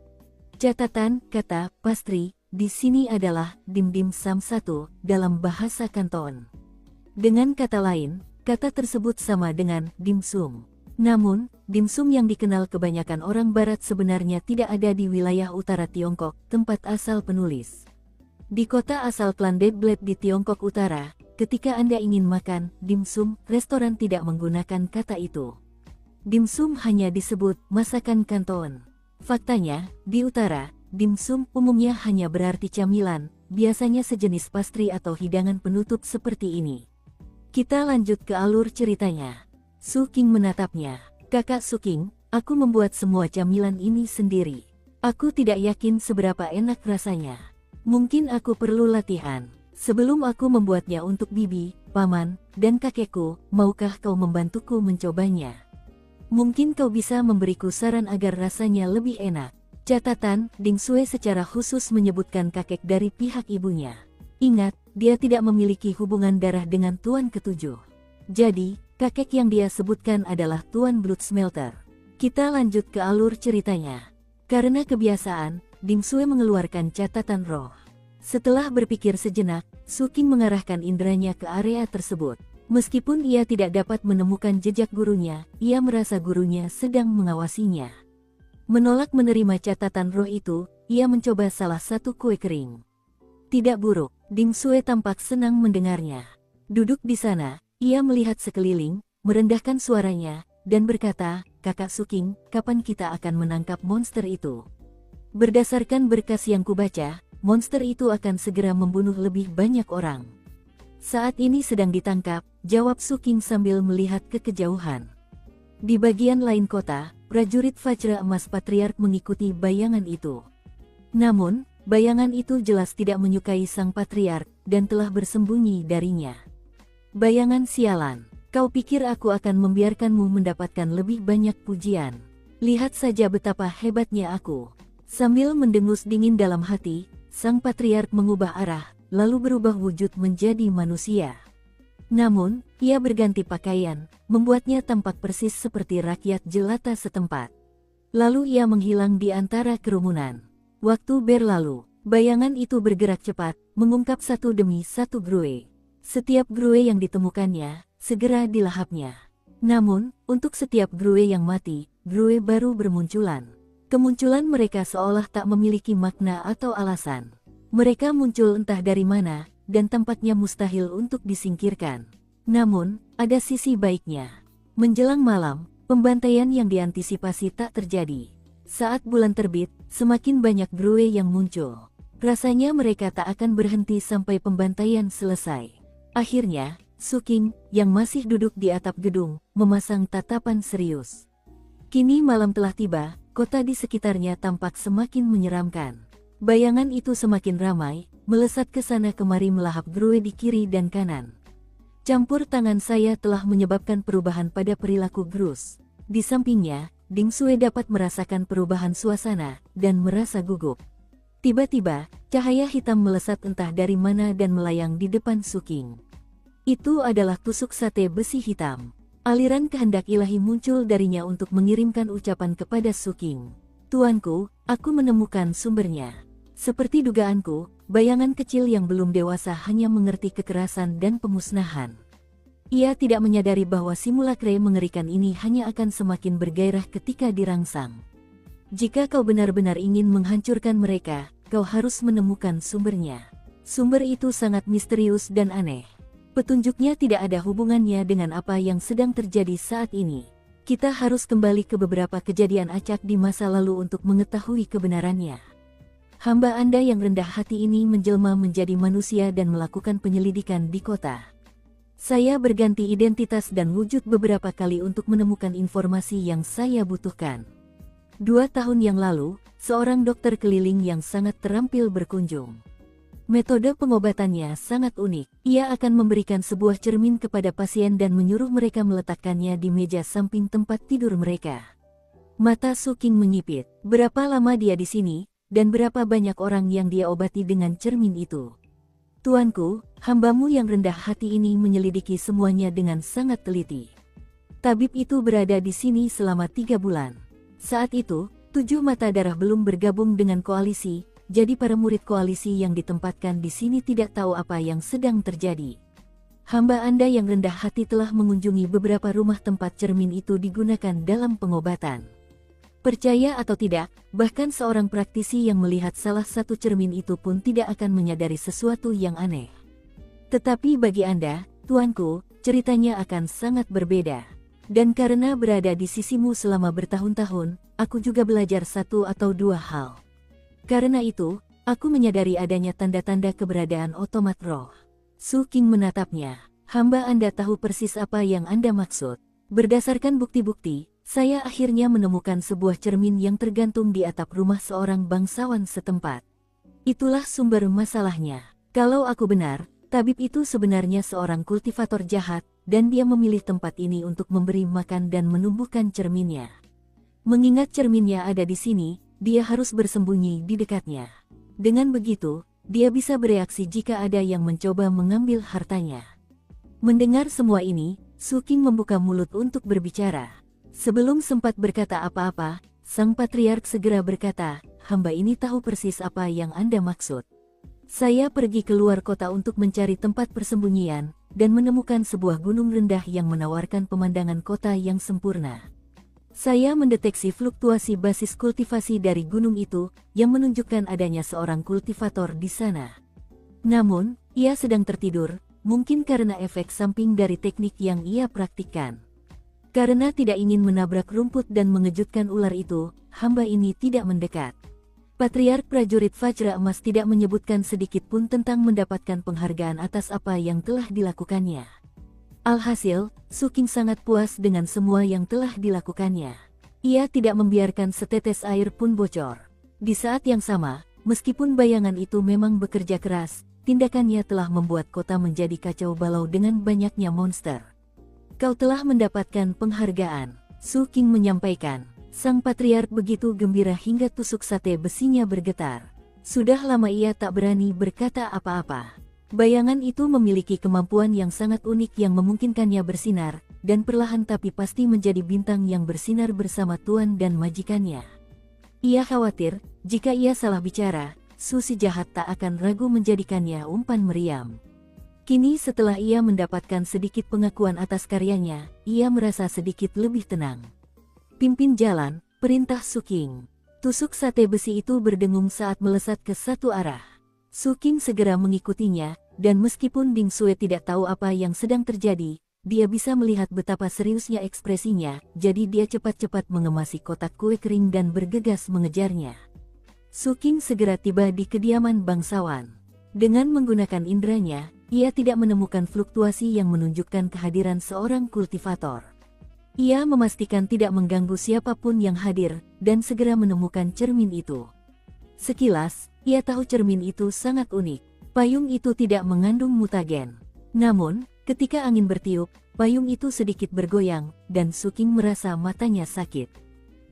Catatan, kata pastry, di sini adalah dim sum 1 dalam bahasa Kanton. Dengan kata lain, kata tersebut sama dengan dimsum. Namun, dimsum yang dikenal kebanyakan orang barat sebenarnya tidak ada di wilayah utara Tiongkok, tempat asal penulis. Di kota asal klan Deadblade di Tiongkok Utara, ketika Anda ingin makan dimsum, restoran tidak menggunakan kata itu. Dimsum hanya disebut masakan Kanton. Faktanya, di utara, dimsum umumnya hanya berarti camilan, biasanya sejenis pastry atau hidangan penutup seperti ini. Kita lanjut ke alur ceritanya. Suking menatapnya. Kakak Suking, aku membuat semua camilan ini sendiri. Aku tidak yakin seberapa enak rasanya. Mungkin aku perlu latihan. Sebelum aku membuatnya untuk bibi, paman, dan kakekku, maukah kau membantuku mencobanya? Mungkin kau bisa memberiku saran agar rasanya lebih enak. Catatan, Ding Sue secara khusus menyebutkan kakek dari pihak ibunya. Ingat, dia tidak memiliki hubungan darah dengan Tuan Ketujuh. Jadi, kakek yang dia sebutkan adalah Tuan Blood Smelter. Kita lanjut ke alur ceritanya. Karena kebiasaan, Dim Sue mengeluarkan catatan roh. Setelah berpikir sejenak, Suking mengarahkan inderanya ke area tersebut. Meskipun ia tidak dapat menemukan jejak gurunya, ia merasa gurunya sedang mengawasinya. Menolak menerima catatan roh itu, ia mencoba salah satu kue kering. Tidak buruk, Dim Sue tampak senang mendengarnya. Duduk di sana, ia melihat sekeliling, merendahkan suaranya, dan berkata, Kakak Suking, kapan kita akan menangkap monster itu? Berdasarkan berkas yang kubaca, monster itu akan segera membunuh lebih banyak orang. Saat ini sedang ditangkap, jawab Suking sambil melihat ke kejauhan. Di bagian lain kota, prajurit Vajra Emas Patriark mengikuti bayangan itu. Namun, bayangan itu jelas tidak menyukai sang Patriark, dan telah bersembunyi darinya. Bayangan sialan, kau pikir aku akan membiarkanmu mendapatkan lebih banyak pujian? Lihat saja betapa hebatnya aku. Sambil mendengus dingin dalam hati, sang Patriark mengubah arah, lalu berubah wujud menjadi manusia. Namun, ia berganti pakaian, membuatnya tampak persis seperti rakyat jelata setempat. Lalu ia menghilang di antara kerumunan. Waktu berlalu, bayangan itu bergerak cepat, mengungkap satu demi satu grue. Setiap grue yang ditemukannya, segera dilahapnya. Namun, untuk setiap grue yang mati, grue baru bermunculan. Kemunculan mereka seolah tak memiliki makna atau alasan. Mereka muncul entah dari mana, dan tampaknya mustahil untuk disingkirkan. Namun, ada sisi baiknya. Menjelang malam, pembantaian yang diantisipasi tak terjadi. Saat bulan terbit, semakin banyak grue yang muncul. Rasanya mereka tak akan berhenti sampai pembantaian selesai. Akhirnya, Suking, yang masih duduk di atap gedung, memasang tatapan serius. Kini malam telah tiba, kota di sekitarnya tampak semakin menyeramkan. Bayangan itu semakin ramai, melesat ke sana kemari melahap Grue di kiri dan kanan. Campur tangan saya telah menyebabkan perubahan pada perilaku Grus. Di sampingnya, Ding Sue dapat merasakan perubahan suasana, dan merasa gugup. Tiba-tiba, cahaya hitam melesat entah dari mana dan melayang di depan Su Qing. Itu adalah tusuk sate besi hitam. Aliran kehendak ilahi muncul darinya untuk mengirimkan ucapan kepada Su Qing. Tuanku, aku menemukan sumbernya. Seperti dugaanku, bayangan kecil yang belum dewasa hanya mengerti kekerasan dan pemusnahan. Ia tidak menyadari bahwa simulakre mengerikan ini hanya akan semakin bergairah ketika dirangsang. Jika kau benar-benar ingin menghancurkan mereka, kau harus menemukan sumbernya. Sumber itu sangat misterius dan aneh. Petunjuknya tidak ada hubungannya dengan apa yang sedang terjadi saat ini. Kita harus kembali ke beberapa kejadian acak di masa lalu untuk mengetahui kebenarannya. Hamba Anda yang rendah hati ini menjelma menjadi manusia dan melakukan penyelidikan di kota. Saya berganti identitas dan wujud beberapa kali untuk menemukan informasi yang saya butuhkan. 2 tahun yang lalu, seorang dokter keliling yang sangat terampil berkunjung. Metode pengobatannya sangat unik. Ia akan memberikan sebuah cermin kepada pasien dan menyuruh mereka meletakkannya di meja samping tempat tidur mereka. Mata Su Qing menyipit. Berapa lama dia di sini, dan berapa banyak orang yang dia obati dengan cermin itu? Tuanku, hambamu yang rendah hati ini menyelidiki semuanya dengan sangat teliti. Tabib itu berada di sini selama 3 bulan. Saat itu, 7 mata darah belum bergabung dengan koalisi, jadi para murid koalisi yang ditempatkan di sini tidak tahu apa yang sedang terjadi. Hamba Anda yang rendah hati telah mengunjungi beberapa rumah tempat cermin itu digunakan dalam pengobatan. Percaya atau tidak, bahkan seorang praktisi yang melihat salah satu cermin itu pun tidak akan menyadari sesuatu yang aneh. Tetapi bagi Anda, tuanku, ceritanya akan sangat berbeda. Dan karena berada di sisimu selama bertahun-tahun, aku juga belajar 1 atau 2 hal. Karena itu, aku menyadari adanya tanda-tanda keberadaan otomat roh. Su Qing menatapnya. Hamba Anda tahu persis apa yang Anda maksud. Berdasarkan bukti-bukti, saya akhirnya menemukan sebuah cermin yang tergantung di atap rumah seorang bangsawan setempat. Itulah sumber masalahnya. Kalau aku benar, tabib itu sebenarnya seorang kultivator jahat, dan dia memilih tempat ini untuk memberi makan dan menumbuhkan cerminnya. Mengingat cerminnya ada di sini, dia harus bersembunyi di dekatnya. Dengan begitu, dia bisa bereaksi jika ada yang mencoba mengambil hartanya. Mendengar semua ini, Su Qing membuka mulut untuk berbicara. Sebelum sempat berkata apa-apa, sang patriark segera berkata, hamba ini tahu persis apa yang Anda maksud. Saya pergi keluar kota untuk mencari tempat persembunyian, dan menemukan sebuah gunung rendah yang menawarkan pemandangan kota yang sempurna. Saya mendeteksi fluktuasi basis kultivasi dari gunung itu, yang menunjukkan adanya seorang kultivator di sana. Namun, ia sedang tertidur, mungkin karena efek samping dari teknik yang ia praktikkan. Karena tidak ingin menabrak rumput dan mengejutkan ular itu, hamba ini tidak mendekat. Patriark prajurit Vajra Emas tidak menyebutkan sedikit pun tentang mendapatkan penghargaan atas apa yang telah dilakukannya. Alhasil, Su Qing sangat puas dengan semua yang telah dilakukannya. Ia tidak membiarkan setetes air pun bocor. Di saat yang sama, meskipun bayangan itu memang bekerja keras, tindakannya telah membuat kota menjadi kacau balau dengan banyaknya monster. Kau telah mendapatkan penghargaan, Su Qing menyampaikan. Sang patriark begitu gembira hingga tusuk sate besinya bergetar. Sudah lama ia tak berani berkata apa-apa. Bayangan itu memiliki kemampuan yang sangat unik yang memungkinkannya bersinar, dan perlahan tapi pasti menjadi bintang yang bersinar bersama tuan dan majikannya. Ia khawatir, jika ia salah bicara, Su si jahat tak akan ragu menjadikannya umpan meriam. Kini setelah ia mendapatkan sedikit pengakuan atas karyanya, ia merasa sedikit lebih tenang. Pimpin jalan, perintah Su Qing. Tusuk sate besi itu berdengung saat melesat ke satu arah. Su Qing segera mengikutinya, dan meskipun Ding Sue tidak tahu apa yang sedang terjadi, dia bisa melihat betapa seriusnya ekspresinya, jadi dia cepat-cepat mengemasi kotak kue kering dan bergegas mengejarnya. Su Qing segera tiba di kediaman bangsawan. Dengan menggunakan inderanya, ia tidak menemukan fluktuasi yang menunjukkan kehadiran seorang kultivator. Ia memastikan tidak mengganggu siapapun yang hadir, dan segera menemukan cermin itu. Sekilas, Ia tahu cermin itu sangat unik. Payung itu tidak mengandung mutagen. Namun, ketika angin bertiup, payung itu sedikit bergoyang, dan Suking merasa matanya sakit.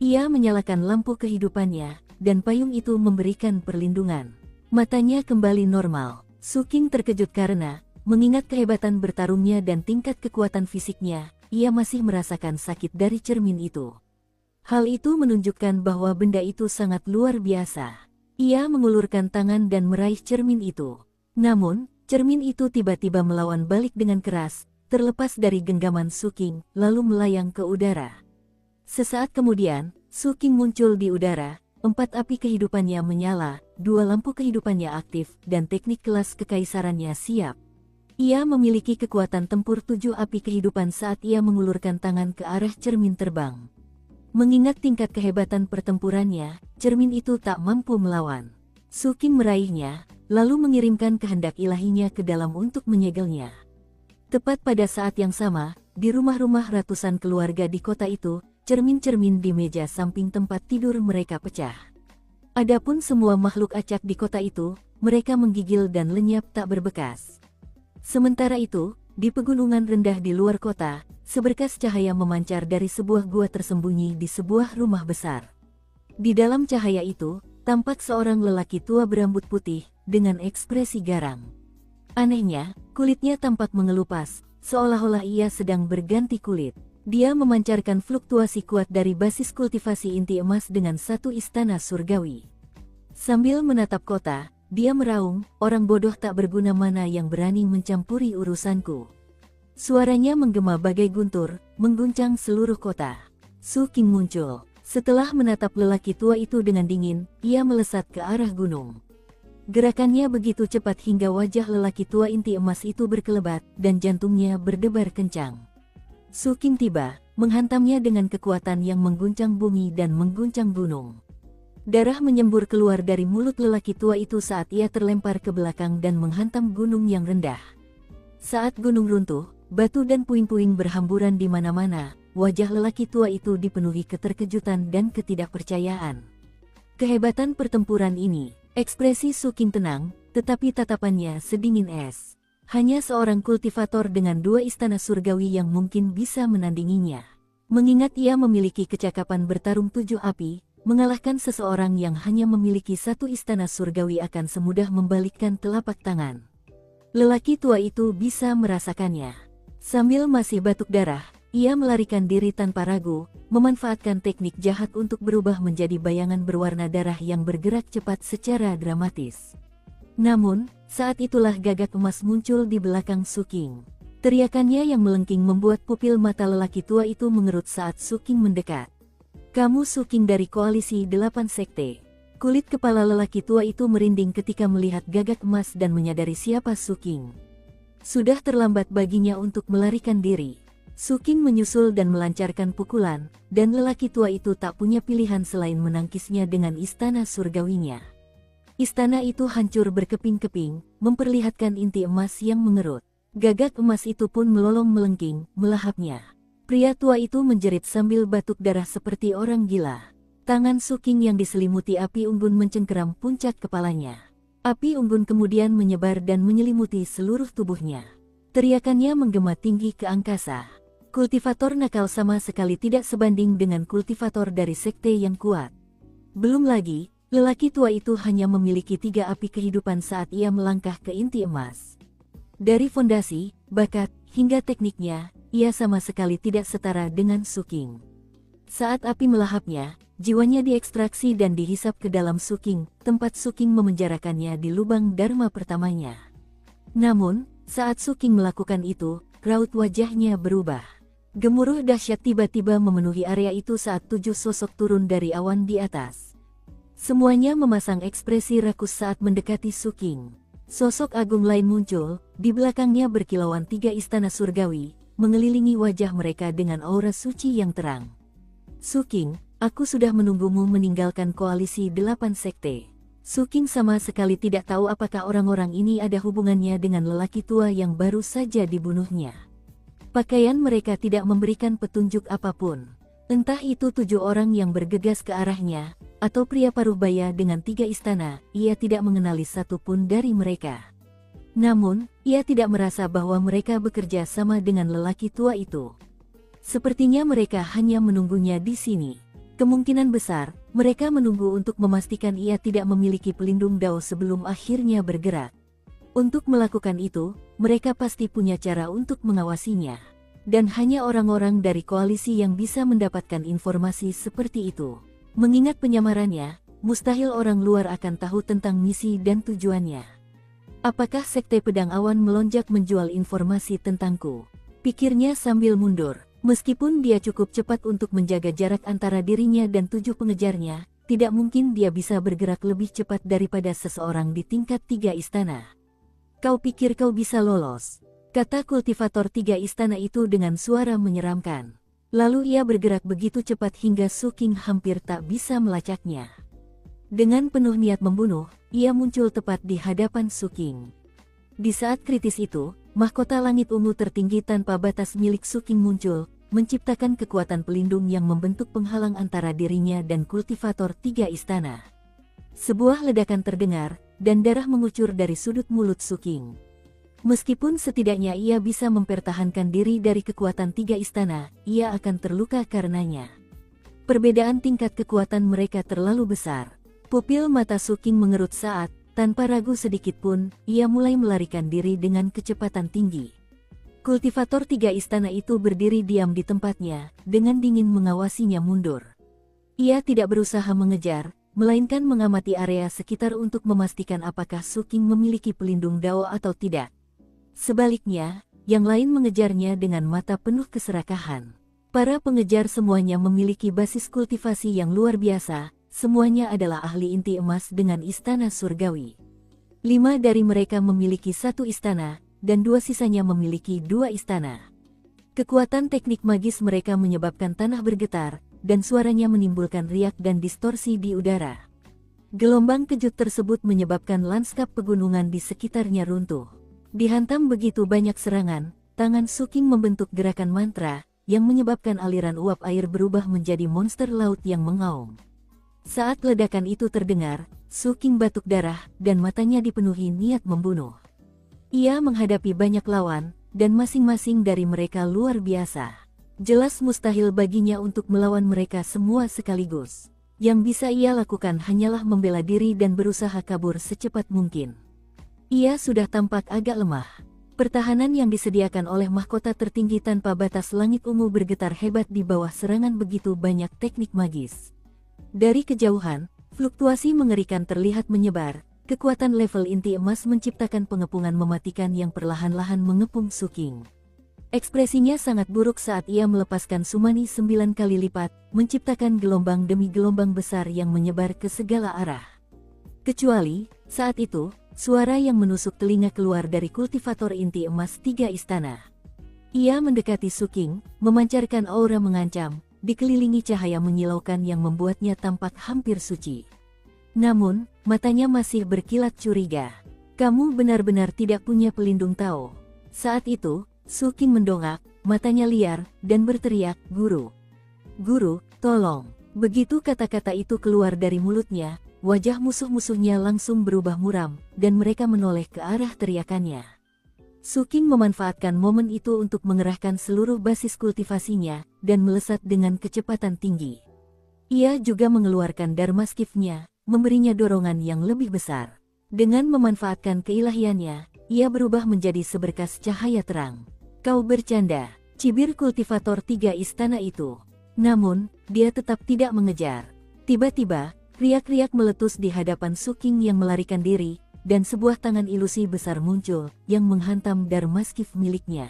Ia menyalakan lampu kehidupannya, dan payung itu memberikan perlindungan. Matanya kembali normal. Suking terkejut karena, mengingat kehebatan bertarungnya dan tingkat kekuatan fisiknya, ia masih merasakan sakit dari cermin itu. Hal itu menunjukkan bahwa benda itu sangat luar biasa. Ia mengulurkan tangan dan meraih cermin itu. Namun, cermin itu tiba-tiba melawan balik dengan keras, terlepas dari genggaman Suking, lalu melayang ke udara. Sesaat kemudian, Suking muncul di udara, 4 api kehidupannya menyala, 2 lampu kehidupannya aktif, dan teknik kelas kekaisarannya siap. Ia memiliki kekuatan tempur 7 api kehidupan saat ia mengulurkan tangan ke arah cermin terbang. Mengingat tingkat kehebatan pertempurannya, cermin itu tak mampu melawan. Suking meraihnya, lalu mengirimkan kehendak ilahinya ke dalam untuk menyegelnya. Tepat pada saat yang sama, di rumah-rumah ratusan keluarga di kota itu, cermin-cermin di meja samping tempat tidur mereka pecah. Adapun semua makhluk acak di kota itu, mereka menggigil dan lenyap tak berbekas. Sementara itu, di pegunungan rendah di luar kota, seberkas cahaya memancar dari sebuah gua tersembunyi di sebuah rumah besar. Di dalam cahaya itu, tampak seorang lelaki tua berambut putih, dengan ekspresi garang. Anehnya, kulitnya tampak mengelupas, seolah-olah ia sedang berganti kulit. Dia memancarkan fluktuasi kuat dari basis kultivasi inti emas dengan satu istana surgawi. Sambil menatap kota, dia meraung, orang bodoh tak berguna mana yang berani mencampuri urusanku. Suaranya menggema bagai guntur, mengguncang seluruh kota. Suking muncul. Setelah menatap lelaki tua itu dengan dingin, ia melesat ke arah gunung. Gerakannya begitu cepat hingga wajah lelaki tua inti emas itu berkelebat, dan jantungnya berdebar kencang. Suking tiba, menghantamnya dengan kekuatan yang mengguncang bumi dan mengguncang gunung. Darah menyembur keluar dari mulut lelaki tua itu saat ia terlempar ke belakang dan menghantam gunung yang rendah. Saat gunung runtuh, batu dan puing-puing berhamburan di mana-mana. Wajah lelaki tua itu dipenuhi keterkejutan dan ketidakpercayaan. Kehebatan pertempuran ini, ekspresi Suking tenang, tetapi tatapannya sedingin es. Hanya seorang kultivator dengan 2 istana surgawi yang mungkin bisa menandinginya. Mengingat ia memiliki kecakapan bertarung 7 api, mengalahkan seseorang yang hanya memiliki 1 istana surgawi akan semudah membalikkan telapak tangan. Lelaki tua itu bisa merasakannya. Sambil masih batuk darah, ia melarikan diri tanpa ragu, memanfaatkan teknik jahat untuk berubah menjadi bayangan berwarna darah yang bergerak cepat secara dramatis. Namun, saat itulah gagak emas muncul di belakang Suking. Teriakannya yang melengking membuat pupil mata lelaki tua itu mengerut saat Suking mendekat. "Kamu Suking dari koalisi 8 sekte." Kulit kepala lelaki tua itu merinding ketika melihat gagak emas dan menyadari siapa Suking. Sudah terlambat baginya untuk melarikan diri. Suking menyusul dan melancarkan pukulan, dan lelaki tua itu tak punya pilihan selain menangkisnya dengan istana surgawinya. Istana itu hancur berkeping-keping, memperlihatkan inti emas yang mengerut. Gagak emas itu pun melolong melengking, melahapnya. Pria tua itu menjerit sambil batuk darah seperti orang gila. Tangan Suking yang diselimuti api unggun mencengkeram puncak kepalanya. Api unggun kemudian menyebar dan menyelimuti seluruh tubuhnya. Teriakannya menggema tinggi ke angkasa. Kultivator nakal sama sekali tidak sebanding dengan kultivator dari sekte yang kuat. Belum lagi, lelaki tua itu hanya memiliki 3 api kehidupan saat ia melangkah ke inti emas. Dari fondasi, bakat, hingga tekniknya, ia sama sekali tidak setara dengan Suking. Saat api melahapnya, jiwanya diekstraksi dan dihisap ke dalam Suking, tempat Suking memenjarakannya di lubang dharma pertamanya. Namun, saat Suking melakukan itu, raut wajahnya berubah. Gemuruh dahsyat tiba-tiba memenuhi area itu saat 7 sosok turun dari awan di atas. Semuanya memasang ekspresi rakus saat mendekati Suking. Sosok agung lain muncul, di belakangnya berkilauan 3 istana surgawi, mengelilingi wajah mereka dengan aura suci yang terang. "Suking, aku sudah menunggumu meninggalkan koalisi 8 sekte." Suking sama sekali tidak tahu apakah orang-orang ini ada hubungannya dengan lelaki tua yang baru saja dibunuhnya. Pakaian mereka tidak memberikan petunjuk apapun. Entah itu 7 orang yang bergegas ke arahnya, atau pria paruh baya dengan 3 istana, ia tidak mengenali satupun dari mereka. Namun, ia tidak merasa bahwa mereka bekerja sama dengan lelaki tua itu. Sepertinya mereka hanya menunggunya di sini. Kemungkinan besar, mereka menunggu untuk memastikan ia tidak memiliki pelindung dao sebelum akhirnya bergerak. Untuk melakukan itu, mereka pasti punya cara untuk mengawasinya. Dan hanya orang-orang dari koalisi yang bisa mendapatkan informasi seperti itu. Mengingat penyamarannya, mustahil orang luar akan tahu tentang misi dan tujuannya. Apakah Sekte Pedang Awan melonjak menjual informasi tentangku? Pikirnya sambil mundur. Meskipun dia cukup cepat untuk menjaga jarak antara dirinya dan 7 pengejarnya, tidak mungkin dia bisa bergerak lebih cepat daripada seseorang di tingkat 3 istana. Kau pikir kau bisa lolos? Kata kultivator 3 istana itu dengan suara menyeramkan. Lalu ia bergerak begitu cepat hingga Su King hampir tak bisa melacaknya. Dengan penuh niat membunuh, ia muncul tepat di hadapan Su King. Di saat kritis itu, mahkota langit ungu tertinggi tanpa batas milik Su King muncul, menciptakan kekuatan pelindung yang membentuk penghalang antara dirinya dan kultivator 3 istana. Sebuah ledakan terdengar, dan darah mengucur dari sudut mulut Su King. Meskipun setidaknya ia bisa mempertahankan diri dari kekuatan 3 istana, ia akan terluka karenanya. Perbedaan tingkat kekuatan mereka terlalu besar. Pupil mata Su King mengerut saat, tanpa ragu sedikit pun, ia mulai melarikan diri dengan kecepatan tinggi. Kultivator 3 istana itu berdiri diam di tempatnya, dengan dingin mengawasinya mundur. Ia tidak berusaha mengejar, melainkan mengamati area sekitar untuk memastikan apakah Su King memiliki pelindung dao atau tidak. Sebaliknya, yang lain mengejarnya dengan mata penuh keserakahan. Para pengejar semuanya memiliki basis kultivasi yang luar biasa, semuanya adalah ahli inti emas dengan istana surgawi. 5 dari mereka memiliki 1 istana, dan 2 sisanya memiliki 2 istana. Kekuatan teknik magis mereka menyebabkan tanah bergetar, dan suaranya menimbulkan riak dan distorsi di udara. Gelombang kejut tersebut menyebabkan lanskap pegunungan di sekitarnya runtuh. Dihantam begitu banyak serangan, tangan Su King membentuk gerakan mantra, yang menyebabkan aliran uap air berubah menjadi monster laut yang mengaum. Saat ledakan itu terdengar, Su King batuk darah, dan matanya dipenuhi niat membunuh. Ia menghadapi banyak lawan, dan masing-masing dari mereka luar biasa. Jelas mustahil baginya untuk melawan mereka semua sekaligus. Yang bisa ia lakukan hanyalah membela diri dan berusaha kabur secepat mungkin. Ia sudah tampak agak lemah. Pertahanan yang disediakan oleh mahkota tertinggi tanpa batas langit ungu bergetar hebat di bawah serangan begitu banyak teknik magis. Dari kejauhan, fluktuasi mengerikan terlihat menyebar. Kekuatan level inti emas menciptakan pengepungan mematikan yang perlahan-lahan mengepung Su King. Ekspresinya sangat buruk saat ia melepaskan sumani 9 kali lipat, menciptakan gelombang demi gelombang besar yang menyebar ke segala arah. Kecuali, saat itu, suara yang menusuk telinga keluar dari kultivator inti emas 3 istana. Ia mendekati Su King, memancarkan aura mengancam, dikelilingi cahaya menyilaukan yang membuatnya tampak hampir suci. Namun, matanya masih berkilat curiga. Kamu benar-benar tidak punya pelindung Tao. Saat itu, Su King mendongak, matanya liar, dan berteriak, "Guru! Guru, tolong!" Begitu kata-kata itu keluar dari mulutnya, wajah musuh-musuhnya langsung berubah muram, dan mereka menoleh ke arah teriakannya. Su King memanfaatkan momen itu untuk mengerahkan seluruh basis kultivasinya, dan melesat dengan kecepatan tinggi. Ia juga mengeluarkan Dharma Skiff-nya, memberinya dorongan yang lebih besar. Dengan memanfaatkan keilahiannya, ia berubah menjadi seberkas cahaya terang. Kau bercanda, cibir kultivator 3 istana itu. Namun, dia tetap tidak mengejar. Tiba-tiba, riak-riak meletus di hadapan Su King yang melarikan diri, dan sebuah tangan ilusi besar muncul, yang menghantam Dharma Skiff miliknya.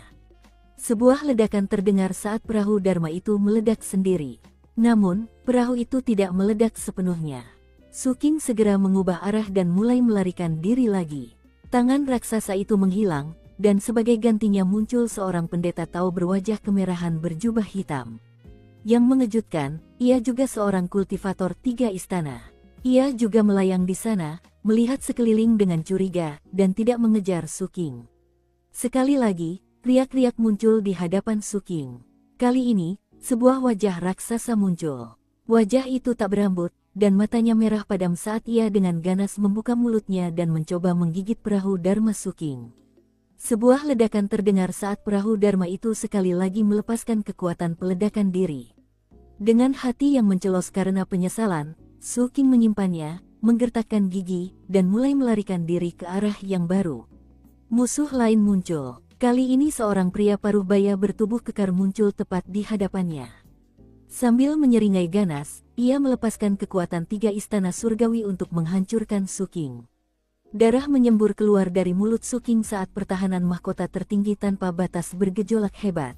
Sebuah ledakan terdengar saat perahu Dharma itu meledak sendiri. Namun, perahu itu tidak meledak sepenuhnya. Su King segera mengubah arah dan mulai melarikan diri lagi. Tangan raksasa itu menghilang, dan sebagai gantinya muncul seorang pendeta Tao berwajah kemerahan berjubah hitam. Yang mengejutkan, ia juga seorang kultivator 3 istana. Ia juga melayang di sana, melihat sekeliling dengan curiga, dan tidak mengejar Su King. Sekali lagi, riak-riak muncul di hadapan Su King. Kali ini, sebuah wajah raksasa muncul. Wajah itu tak berambut, dan matanya merah padam saat ia dengan ganas membuka mulutnya dan mencoba menggigit perahu Dharma Suking. Sebuah ledakan terdengar saat perahu Dharma itu sekali lagi melepaskan kekuatan peledakan diri. Dengan hati yang mencelos karena penyesalan, Suking menyimpannya, menggertakkan gigi, dan mulai melarikan diri ke arah yang baru. Musuh lain muncul. Kali ini seorang pria paruh baya bertubuh kekar muncul tepat di hadapannya. Sambil menyeringai ganas, ia melepaskan kekuatan 3 istana surgawi untuk menghancurkan Suking. Darah menyembur keluar dari mulut Suking saat pertahanan mahkota tertinggi tanpa batas bergejolak hebat.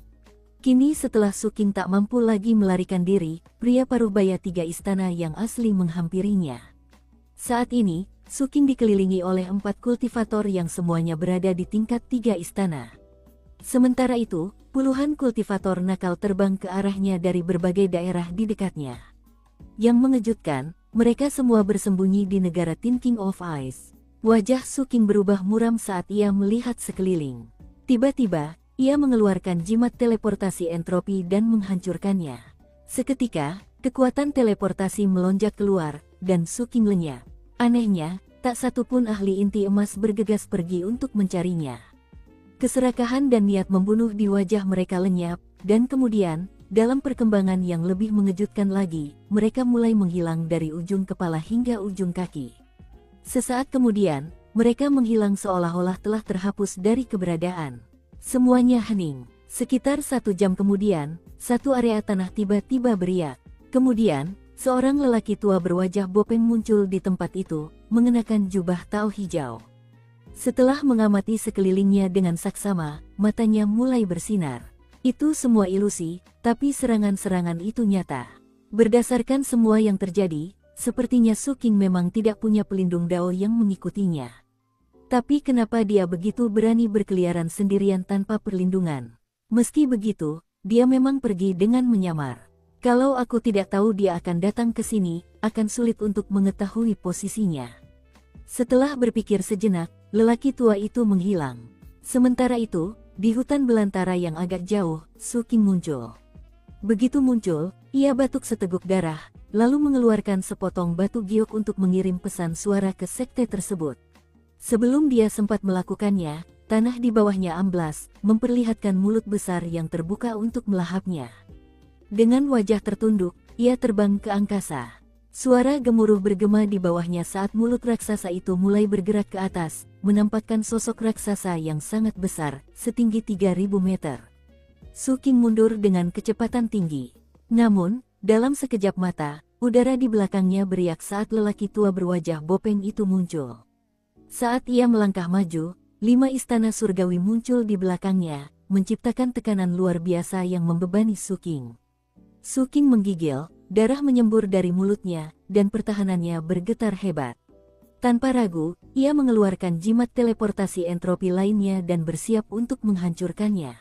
Kini setelah Suking tak mampu lagi melarikan diri, pria paruh baya 3 istana yang asli menghampirinya. Saat ini, Suking dikelilingi oleh 4 kultivator yang semuanya berada di tingkat 3 istana. Sementara itu, puluhan kultivator nakal terbang ke arahnya dari berbagai daerah di dekatnya. Yang mengejutkan, mereka semua bersembunyi di negara Tin King of Ice. Wajah Suking berubah muram saat ia melihat sekeliling. Tiba-tiba, ia mengeluarkan jimat teleportasi entropi dan menghancurkannya. Seketika, kekuatan teleportasi melonjak keluar, dan Suking lenyap. Anehnya, tak satu pun ahli inti emas bergegas pergi untuk mencarinya. Keserakahan dan niat membunuh di wajah mereka lenyap, dan kemudian, dalam perkembangan yang lebih mengejutkan lagi, mereka mulai menghilang dari ujung kepala hingga ujung kaki. Sesaat kemudian, mereka menghilang seolah-olah telah terhapus dari keberadaan. Semuanya hening. Sekitar 1 jam kemudian, satu area tanah tiba-tiba beriak. Kemudian, seorang lelaki tua berwajah bopeng muncul di tempat itu, mengenakan jubah tao hijau. Setelah mengamati sekelilingnya dengan saksama, matanya mulai bersinar. Itu semua ilusi, tapi serangan-serangan itu nyata. Berdasarkan semua yang terjadi, sepertinya Suking memang tidak punya pelindung dao yang mengikutinya. Tapi kenapa dia begitu berani berkeliaran sendirian tanpa perlindungan? Meski begitu, dia memang pergi dengan menyamar. Kalau aku tidak tahu dia akan datang ke sini, akan sulit untuk mengetahui posisinya. Setelah berpikir sejenak, lelaki tua itu menghilang. Sementara itu, di hutan belantara yang agak jauh, Suking muncul. Begitu muncul, ia batuk seteguk darah, lalu mengeluarkan sepotong batu giok untuk mengirim pesan suara ke sekte tersebut. Sebelum dia sempat melakukannya, tanah di bawahnya amblas, memperlihatkan mulut besar yang terbuka untuk melahapnya. Dengan wajah tertunduk, ia terbang ke angkasa. Suara gemuruh bergema di bawahnya saat mulut raksasa itu mulai bergerak ke atas, menampakkan sosok raksasa yang sangat besar, setinggi 3000 meter. Suking mundur dengan kecepatan tinggi. Namun, dalam sekejap mata, udara di belakangnya beriak saat lelaki tua berwajah bopeng itu muncul. Saat ia melangkah maju, 5 istana surgawi muncul di belakangnya, menciptakan tekanan luar biasa yang membebani Suking. Suking menggigil, darah menyembur dari mulutnya, dan pertahanannya bergetar hebat. Tanpa ragu, ia mengeluarkan jimat teleportasi entropi lainnya dan bersiap untuk menghancurkannya.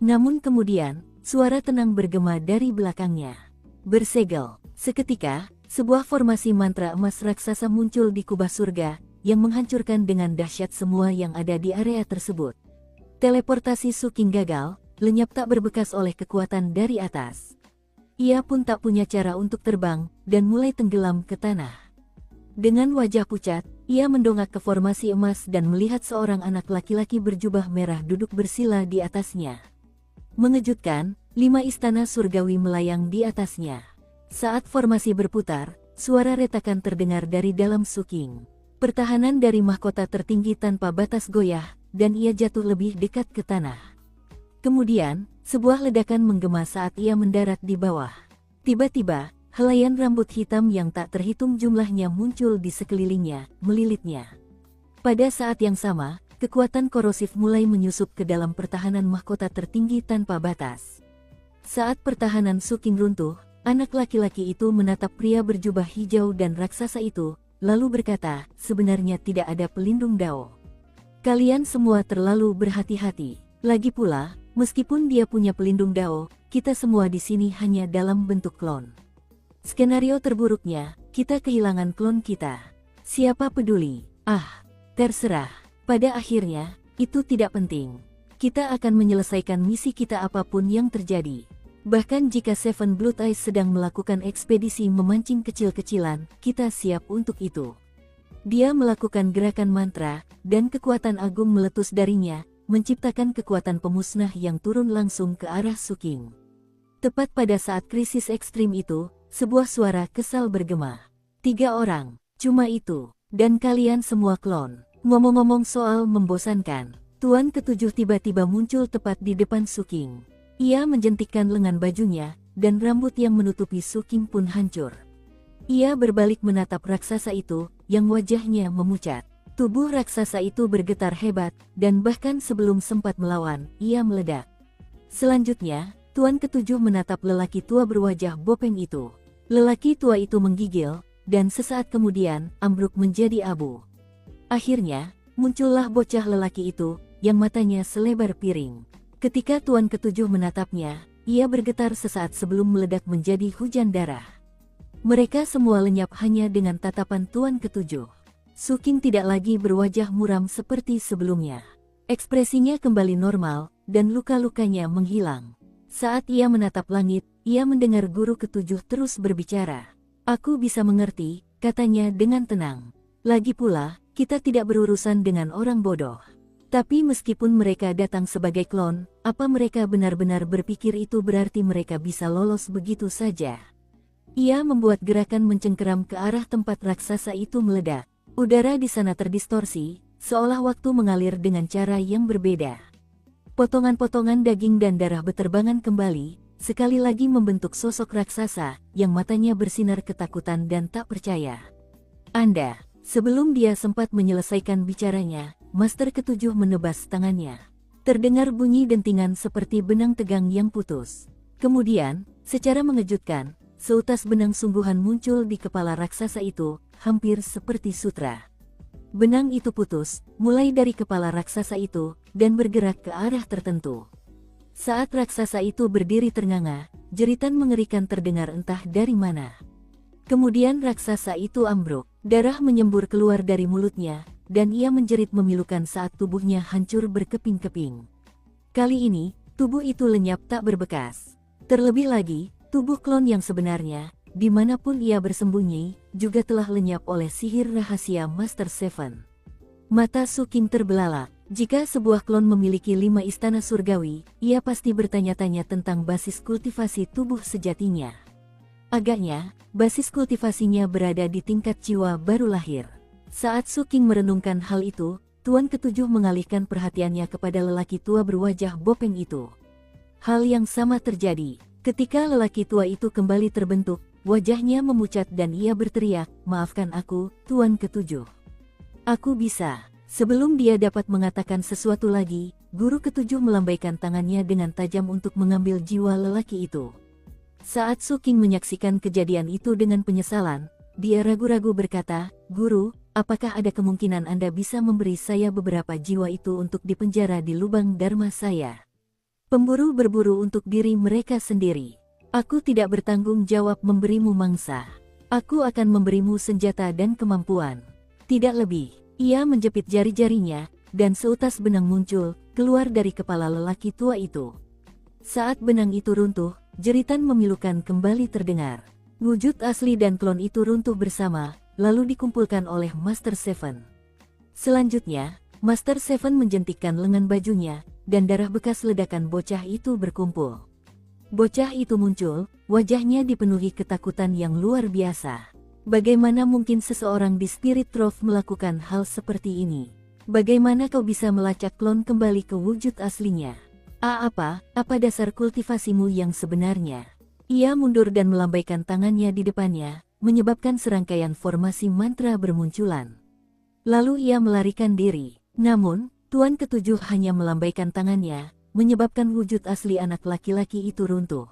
Namun kemudian, suara tenang bergema dari belakangnya. Bersegel. Seketika, sebuah formasi mantra emas raksasa muncul di kubah surga, yang menghancurkan dengan dahsyat semua yang ada di area tersebut. Teleportasi Suking gagal, lenyap tak berbekas oleh kekuatan dari atas. Ia pun tak punya cara untuk terbang, dan mulai tenggelam ke tanah. Dengan wajah pucat, ia mendongak ke formasi emas dan melihat seorang anak laki-laki berjubah merah duduk bersila di atasnya. Mengejutkan, 5 istana surgawi melayang di atasnya. Saat formasi berputar, suara retakan terdengar dari dalam Suking. Pertahanan dari mahkota tertinggi tanpa batas goyah, dan ia jatuh lebih dekat ke tanah. Kemudian, sebuah ledakan menggema saat ia mendarat di bawah. Tiba-tiba, helaian rambut hitam yang tak terhitung jumlahnya muncul di sekelilingnya, melilitnya. Pada saat yang sama, kekuatan korosif mulai menyusup ke dalam pertahanan mahkota tertinggi tanpa batas. Saat pertahanan Suking runtuh, anak laki-laki itu menatap pria berjubah hijau dan raksasa itu, lalu berkata, sebenarnya tidak ada pelindung dao. Kalian semua terlalu berhati-hati. Lagi pula, meskipun dia punya pelindung dao, kita semua di sini hanya dalam bentuk klon. Skenario terburuknya, kita kehilangan klon kita. Siapa peduli? Ah, terserah. Pada akhirnya, itu tidak penting. Kita akan menyelesaikan misi kita apapun yang terjadi. Bahkan jika Seven Blood Eyes sedang melakukan ekspedisi memancing kecil-kecilan, kita siap untuk itu. Dia melakukan gerakan mantra, dan kekuatan agung meletus darinya, menciptakan kekuatan pemusnah yang turun langsung ke arah Suking. Tepat pada saat krisis ekstrim itu, sebuah suara kesal bergema. 3 orang, cuma itu, dan kalian semua klon. Ngomong-ngomong soal membosankan, Tuan Ketujuh tiba-tiba muncul tepat di depan Suking. Ia menjentikkan lengan bajunya, dan rambut yang menutupi Suking pun hancur. Ia berbalik menatap raksasa itu, yang wajahnya memucat. Tubuh raksasa itu bergetar hebat, dan bahkan sebelum sempat melawan, ia meledak. Selanjutnya, Tuan Ketujuh menatap lelaki tua berwajah bopeng itu. Lelaki tua itu menggigil, dan sesaat kemudian, ambruk menjadi abu. Akhirnya, muncullah bocah lelaki itu, yang matanya selebar piring. Ketika Tuan Ketujuh menatapnya, ia bergetar sesaat sebelum meledak menjadi hujan darah. Mereka semua lenyap hanya dengan tatapan Tuan Ketujuh. Suking tidak lagi berwajah muram seperti sebelumnya. Ekspresinya kembali normal, dan luka-lukanya menghilang. Saat ia menatap langit, ia mendengar Guru Ketujuh terus berbicara. "Aku bisa mengerti," katanya dengan tenang. "Lagi pula, kita tidak berurusan dengan orang bodoh. Tapi meskipun mereka datang sebagai klon, apa mereka benar-benar berpikir itu berarti mereka bisa lolos begitu saja?" Ia membuat gerakan mencengkeram ke arah tempat raksasa itu meledak. Udara di sana terdistorsi, seolah waktu mengalir dengan cara yang berbeda. Potongan-potongan daging dan darah beterbangan kembali, sekali lagi membentuk sosok raksasa, yang matanya bersinar ketakutan dan tak percaya. "Anda..." Sebelum dia sempat menyelesaikan bicaranya, Master Ketujuh menebas tangannya. Terdengar bunyi dentingan seperti benang tegang yang putus. Kemudian, secara mengejutkan, seutas benang sungguhan muncul di kepala raksasa itu, hampir seperti sutra. Benang itu putus, mulai dari kepala raksasa itu, dan bergerak ke arah tertentu. Saat raksasa itu berdiri ternganga, jeritan mengerikan terdengar entah dari mana. Kemudian raksasa itu ambruk, darah menyembur keluar dari mulutnya, dan ia menjerit memilukan saat tubuhnya hancur berkeping-keping. Kali ini, tubuh itu lenyap tak berbekas. Terlebih lagi, tubuh klon yang sebenarnya, dimanapun ia bersembunyi, juga telah lenyap oleh sihir rahasia Master Seven. Mata Suking terbelalak. Jika sebuah klon memiliki 5 istana surgawi, ia pasti bertanya-tanya tentang basis kultivasi tubuh sejatinya. Agaknya, basis kultivasinya berada di tingkat jiwa baru lahir. Saat Suking merenungkan hal itu, Tuan Ketujuh mengalihkan perhatiannya kepada lelaki tua berwajah bopeng itu. Hal yang sama terjadi. Ketika lelaki tua itu kembali terbentuk, wajahnya memucat dan ia berteriak, "Maafkan aku, Tuan Ketujuh. Aku bisa." Sebelum dia dapat mengatakan sesuatu lagi, Guru Ketujuh melambaikan tangannya dengan tajam untuk mengambil jiwa lelaki itu. Saat Suking menyaksikan kejadian itu dengan penyesalan, dia ragu-ragu berkata, "Guru, apakah ada kemungkinan Anda bisa memberi saya beberapa jiwa itu untuk dipenjara di lubang dharma saya? Pemburu berburu untuk diri mereka sendiri. Aku tidak bertanggung jawab memberimu mangsa. Aku akan memberimu senjata dan kemampuan. Tidak lebih." Ia menjepit jari-jarinya, dan seutas benang muncul, keluar dari kepala lelaki tua itu. Saat benang itu runtuh, jeritan memilukan kembali terdengar. Wujud asli dan klon itu runtuh bersama, lalu dikumpulkan oleh Master Seven. Selanjutnya, Master Seven menjentikkan lengan bajunya, dan darah bekas ledakan bocah itu berkumpul. Bocah itu muncul, wajahnya dipenuhi ketakutan yang luar biasa. Bagaimana mungkin seseorang di Spirit Trove melakukan hal seperti ini? Bagaimana kau bisa melacak klon kembali ke wujud aslinya? Apa dasar kultivasimu yang sebenarnya? Ia mundur dan melambaikan tangannya di depannya, menyebabkan serangkaian formasi mantra bermunculan. Lalu ia melarikan diri. Namun, Tuan Ketujuh hanya melambaikan tangannya, menyebabkan wujud asli anak laki-laki itu runtuh.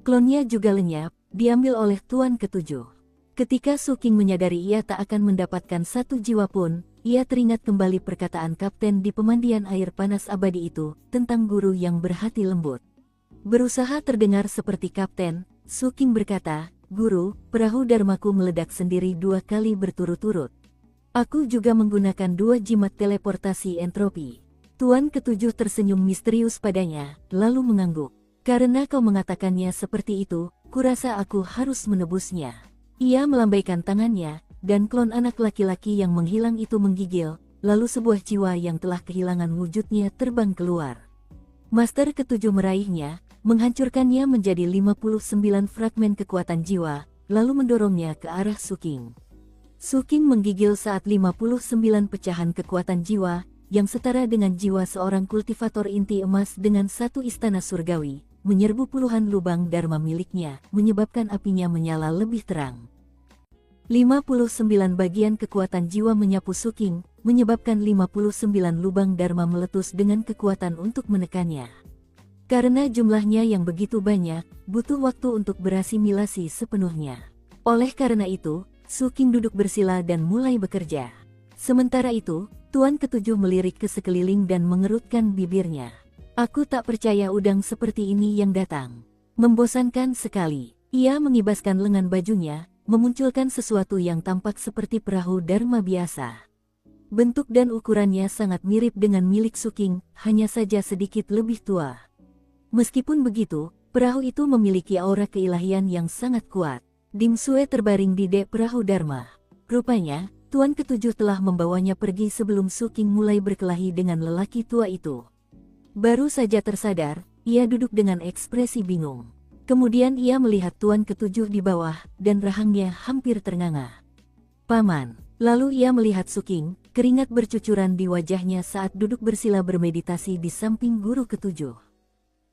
Klonnya juga lenyap, diambil oleh Tuan Ketujuh. Ketika Suking menyadari ia tak akan mendapatkan satu jiwa pun, ia teringat kembali perkataan kapten di pemandian air panas abadi itu, tentang guru yang berhati lembut. Berusaha terdengar seperti kapten, Suking berkata, "Guru, perahu dharmaku meledak sendiri 2 kali berturut-turut. Aku juga menggunakan 2 jimat teleportasi entropi." Tuan Ketujuh tersenyum misterius padanya, lalu mengangguk. Karena kau mengatakannya seperti itu, kurasa aku harus menebusnya. Ia melambaikan tangannya, dan klon anak laki-laki yang menghilang itu menggigil, lalu sebuah jiwa yang telah kehilangan wujudnya terbang keluar. Master ketujuh meraihnya, menghancurkannya menjadi 59 fragmen kekuatan jiwa, lalu mendorongnya ke arah Suking. Suking menggigil saat 59 pecahan kekuatan jiwa, yang setara dengan jiwa seorang kultivator inti emas dengan satu istana surgawi, menyerbu puluhan lubang dharma miliknya, menyebabkan apinya menyala lebih terang. 59 bagian kekuatan jiwa menyapu Suking, menyebabkan 59 lubang dharma meletus dengan kekuatan untuk menekannya. Karena jumlahnya yang begitu banyak, butuh waktu untuk berasimilasi sepenuhnya. Oleh karena itu, Suking duduk bersila dan mulai bekerja. Sementara itu, Tuan Ketujuh melirik ke sekeliling dan mengerutkan bibirnya. Aku tak percaya udang seperti ini yang datang. Membosankan sekali. Ia mengibaskan lengan bajunya, memunculkan sesuatu yang tampak seperti perahu dharma biasa. Bentuk dan ukurannya sangat mirip dengan milik Suking, hanya saja sedikit lebih tua. Meskipun begitu, perahu itu memiliki aura keilahian yang sangat kuat. Ding Sue terbaring di dek perahu dharma. Rupanya, Tuan Ketujuh telah membawanya pergi sebelum Suking mulai berkelahi dengan lelaki tua itu. Baru saja tersadar, ia duduk dengan ekspresi bingung. Kemudian ia melihat Tuan Ketujuh di bawah, dan rahangnya hampir ternganga. Paman. Lalu ia melihat Suking, keringat bercucuran di wajahnya saat duduk bersila bermeditasi di samping guru ketujuh.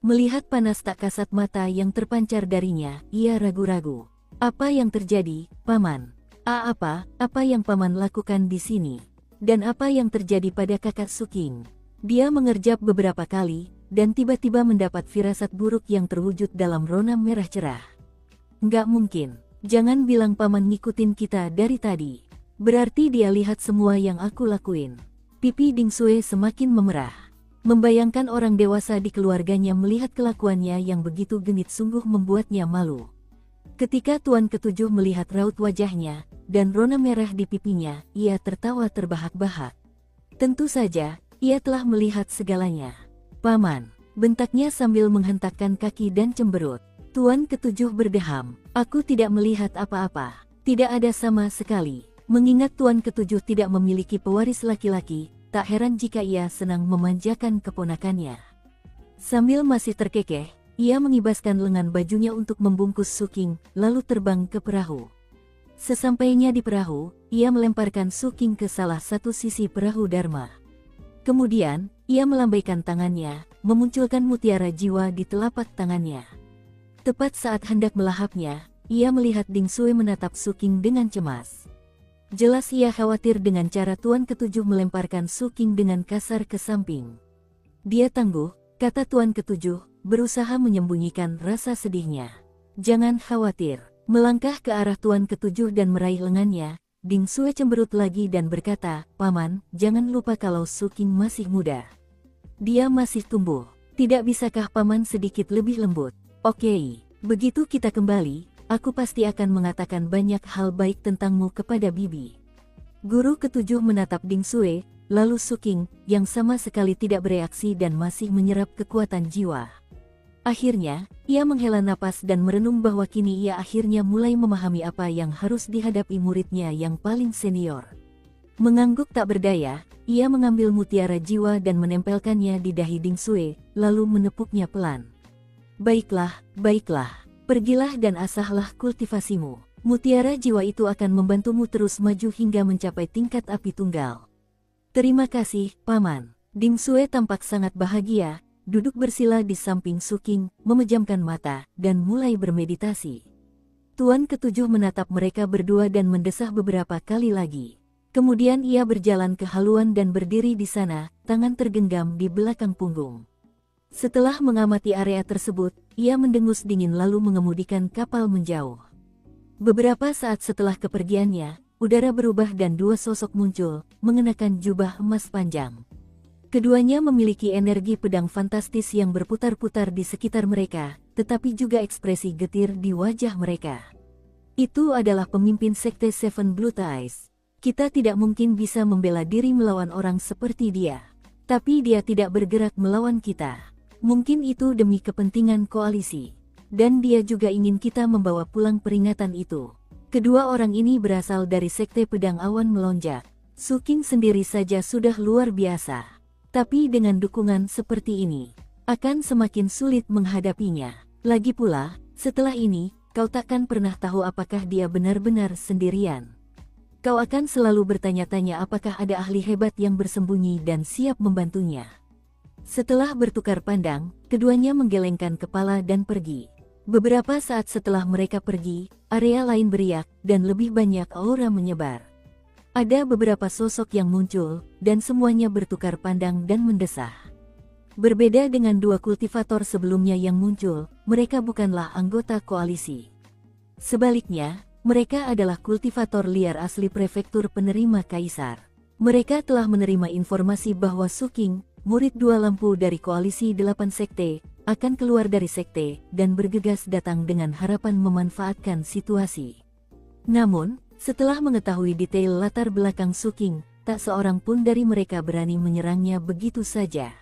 Melihat panas tak kasat mata yang terpancar darinya, ia ragu-ragu. Apa yang terjadi, Paman? Apa yang Paman lakukan di sini? Dan apa yang terjadi pada kakak Suking? Dia mengerjap beberapa kali, dan tiba-tiba mendapat firasat buruk yang terwujud dalam rona merah cerah. Nggak mungkin, jangan bilang Paman ngikutin kita dari tadi. Berarti dia lihat semua yang aku lakuin. Pipi Ding Sue semakin memerah. Membayangkan orang dewasa di keluarganya melihat kelakuannya yang begitu genit sungguh membuatnya malu. Ketika Tuan Ketujuh melihat raut wajahnya, dan rona merah di pipinya, ia tertawa terbahak-bahak. Tentu saja, ia telah melihat segalanya. Paman, bentaknya sambil menghentakkan kaki dan cemberut. Tuan Ketujuh berdeham, aku tidak melihat apa-apa. Tidak ada sama sekali. Mengingat Tuan Ketujuh tidak memiliki pewaris laki-laki, tak heran jika ia senang memanjakan keponakannya. Sambil masih terkekeh, ia mengibaskan lengan bajunya untuk membungkus Suking, lalu terbang ke perahu. Sesampainya di perahu, ia melemparkan Suking ke salah satu sisi perahu dharma. Kemudian, ia melambaikan tangannya, memunculkan mutiara jiwa di telapak tangannya. Tepat saat hendak melahapnya, ia melihat Ding Sue menatap Suking dengan cemas. Jelas ia khawatir dengan cara Tuan Ketujuh melemparkan Suking dengan kasar ke samping. Dia tangguh, kata Tuan Ketujuh, berusaha menyembunyikan rasa sedihnya. Jangan khawatir. Melangkah ke arah Tuan Ketujuh dan meraih lengannya, Ding Sue cemberut lagi dan berkata, Paman, jangan lupa kalau Suking masih muda. Dia masih tumbuh. Tidak bisakah Paman sedikit lebih lembut? Oke, begitu kita kembali, aku pasti akan mengatakan banyak hal baik tentangmu kepada Bibi. Guru ketujuh menatap Ding Sue, lalu Suking, yang sama sekali tidak bereaksi dan masih menyerap kekuatan jiwa. Akhirnya, ia menghela napas dan merenung bahwa kini ia akhirnya mulai memahami apa yang harus dihadapi muridnya yang paling senior. Mengangguk tak berdaya, ia mengambil mutiara jiwa dan menempelkannya di dahi Ding Sue, lalu menepuknya pelan. Baiklah, pergilah dan asahlah kultivasimu. Mutiara jiwa itu akan membantumu terus maju hingga mencapai tingkat api tunggal. Terima kasih, Paman. Ding Sue tampak sangat bahagia, duduk bersila di samping Suking, memejamkan mata, dan mulai bermeditasi. Tuan ketujuh menatap mereka berdua dan mendesah beberapa kali lagi. Kemudian ia berjalan ke haluan dan berdiri di sana, tangan tergenggam di belakang punggung. Setelah mengamati area tersebut, ia mendengus dingin lalu mengemudikan kapal menjauh. Beberapa saat setelah kepergiannya, udara berubah dan dua sosok muncul, mengenakan jubah emas panjang. Keduanya memiliki energi pedang fantastis yang berputar-putar di sekitar mereka, tetapi juga ekspresi getir di wajah mereka. Itu adalah pemimpin sekte Seven Blue Ties. Kita tidak mungkin bisa membela diri melawan orang seperti dia. Tapi dia tidak bergerak melawan kita. Mungkin itu demi kepentingan koalisi. Dan dia juga ingin kita membawa pulang peringatan itu. Kedua orang ini berasal dari Sekte Pedang Awan Melonjak. Su King sendiri saja sudah luar biasa. Tapi dengan dukungan seperti ini, akan semakin sulit menghadapinya. Lagi pula, setelah ini, kau takkan pernah tahu apakah dia benar-benar sendirian. Kau akan selalu bertanya-tanya apakah ada ahli hebat yang bersembunyi dan siap membantunya. Setelah bertukar pandang, keduanya menggelengkan kepala dan pergi. Beberapa saat setelah mereka pergi, area lain beriak, dan lebih banyak aura menyebar. Ada beberapa sosok yang muncul, dan semuanya bertukar pandang dan mendesah. Berbeda dengan dua kultivator sebelumnya yang muncul, mereka bukanlah anggota koalisi. Sebaliknya, mereka adalah kultivator liar asli prefektur penerima kaisar. Mereka telah menerima informasi bahwa Su King, murid dua lampu dari koalisi 8 sekte, akan keluar dari sekte dan bergegas datang dengan harapan memanfaatkan situasi. Namun, setelah mengetahui detail latar belakang Su King, tak seorang pun dari mereka berani menyerangnya begitu saja.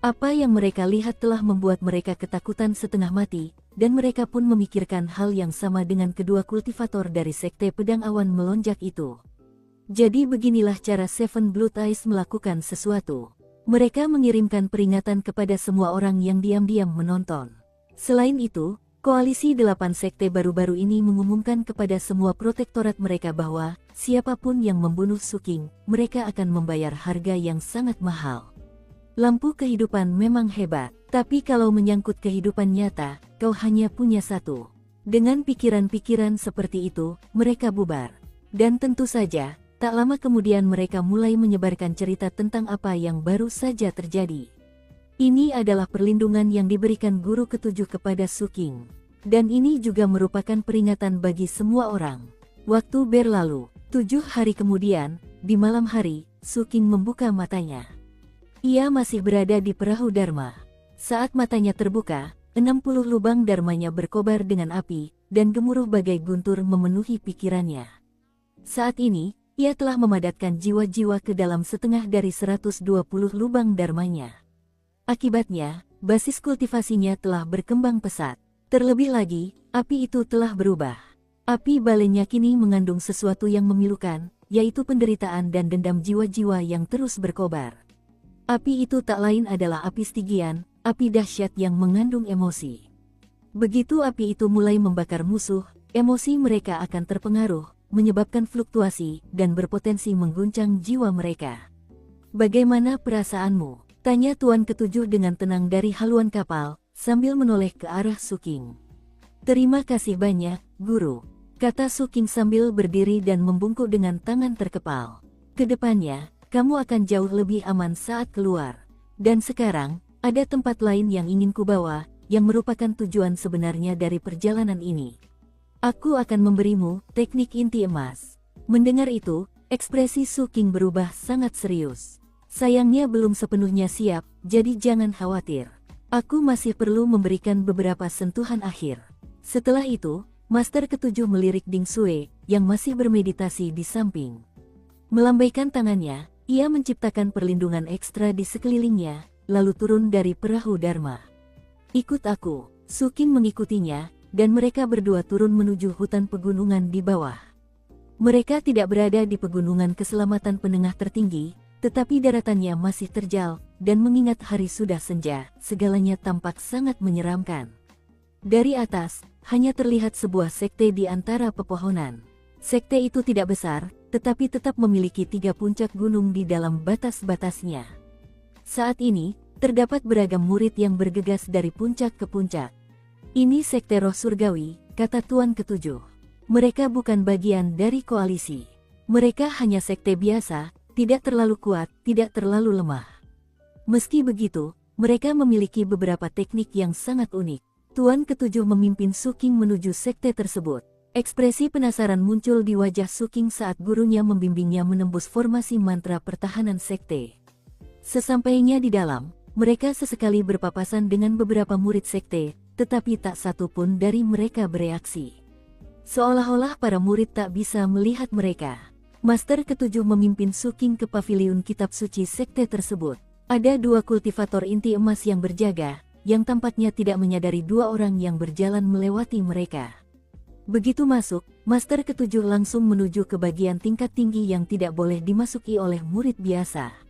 Apa yang mereka lihat telah membuat mereka ketakutan setengah mati, dan mereka pun memikirkan hal yang sama dengan kedua kultivator dari Sekte Pedang Awan Melonjak itu. Jadi beginilah cara Seven Blood Eyes melakukan sesuatu. Mereka mengirimkan peringatan kepada semua orang yang diam-diam menonton. Selain itu, Koalisi 8 sekte baru-baru ini mengumumkan kepada semua protektorat mereka bahwa, siapapun yang membunuh Su King, mereka akan membayar harga yang sangat mahal. Lampu kehidupan memang hebat, tapi kalau menyangkut kehidupan nyata, kau hanya punya satu. Dengan pikiran-pikiran seperti itu, mereka bubar. Dan tentu saja, tak lama kemudian mereka mulai menyebarkan cerita tentang apa yang baru saja terjadi. Ini adalah perlindungan yang diberikan guru ketujuh kepada Su King. Dan ini juga merupakan peringatan bagi semua orang. Waktu berlalu, 7 hari kemudian, di malam hari, Su King membuka matanya. Ia masih berada di perahu Dharma. Saat matanya terbuka, 60 lubang dharmanya berkobar dengan api, dan gemuruh bagai guntur memenuhi pikirannya. Saat ini, ia telah memadatkan jiwa-jiwa ke dalam setengah dari 120 lubang dharmanya. Akibatnya, basis kultivasinya telah berkembang pesat. Terlebih lagi, api itu telah berubah. Api balenya kini mengandung sesuatu yang memilukan, yaitu penderitaan dan dendam jiwa-jiwa yang terus berkobar. Api itu tak lain adalah api Stygian, api dahsyat yang mengandung emosi. Begitu api itu mulai membakar musuh, emosi mereka akan terpengaruh, menyebabkan fluktuasi, dan berpotensi mengguncang jiwa mereka. Bagaimana perasaanmu? Tanya Tuan Ketujuh dengan tenang dari haluan kapal, sambil menoleh ke arah Su King. Terima kasih banyak, Guru, kata Su King sambil berdiri dan membungkuk dengan tangan terkepal. Kedepannya, kamu akan jauh lebih aman saat keluar. Dan sekarang, ada tempat lain yang ingin kubawa, yang merupakan tujuan sebenarnya dari perjalanan ini. Aku akan memberimu teknik inti emas. Mendengar itu, ekspresi Su King berubah sangat serius. Sayangnya belum sepenuhnya siap, jadi jangan khawatir. Aku masih perlu memberikan beberapa sentuhan akhir. Setelah itu, Master Ketujuh melirik Ding Sui, yang masih bermeditasi di samping. Melambaikan tangannya, ia menciptakan perlindungan ekstra di sekelilingnya, lalu turun dari perahu Dharma. Ikut aku. Su King mengikutinya, dan mereka berdua turun menuju hutan pegunungan di bawah. Mereka tidak berada di pegunungan keselamatan penengah tertinggi, tetapi daratannya masih terjal, dan mengingat hari sudah senja, segalanya tampak sangat menyeramkan. Dari atas, hanya terlihat sebuah sekte di antara pepohonan. Sekte itu tidak besar, tetapi tetap memiliki 3 puncak gunung di dalam batas-batasnya. Saat ini, terdapat beragam murid yang bergegas dari puncak ke puncak. Ini sekte roh surgawi, kata Tuan Ketujuh. Mereka bukan bagian dari koalisi. Mereka hanya sekte biasa, tidak terlalu kuat, tidak terlalu lemah. Meski begitu, mereka memiliki beberapa teknik yang sangat unik. Tuan Ketujuh memimpin Su King menuju sekte tersebut. Ekspresi penasaran muncul di wajah Su King saat gurunya membimbingnya menembus formasi mantra pertahanan sekte. Sesampainya di dalam, mereka sesekali berpapasan dengan beberapa murid sekte, tetapi tak satu pun dari mereka bereaksi. Seolah-olah para murid tak bisa melihat mereka. Master Ketujuh memimpin Su King ke paviliun kitab suci sekte tersebut. Ada 2 kultivator inti emas yang berjaga, yang tampaknya tidak menyadari dua orang yang berjalan melewati mereka. Begitu masuk, Master Ketujuh langsung menuju ke bagian tingkat tinggi yang tidak boleh dimasuki oleh murid biasa.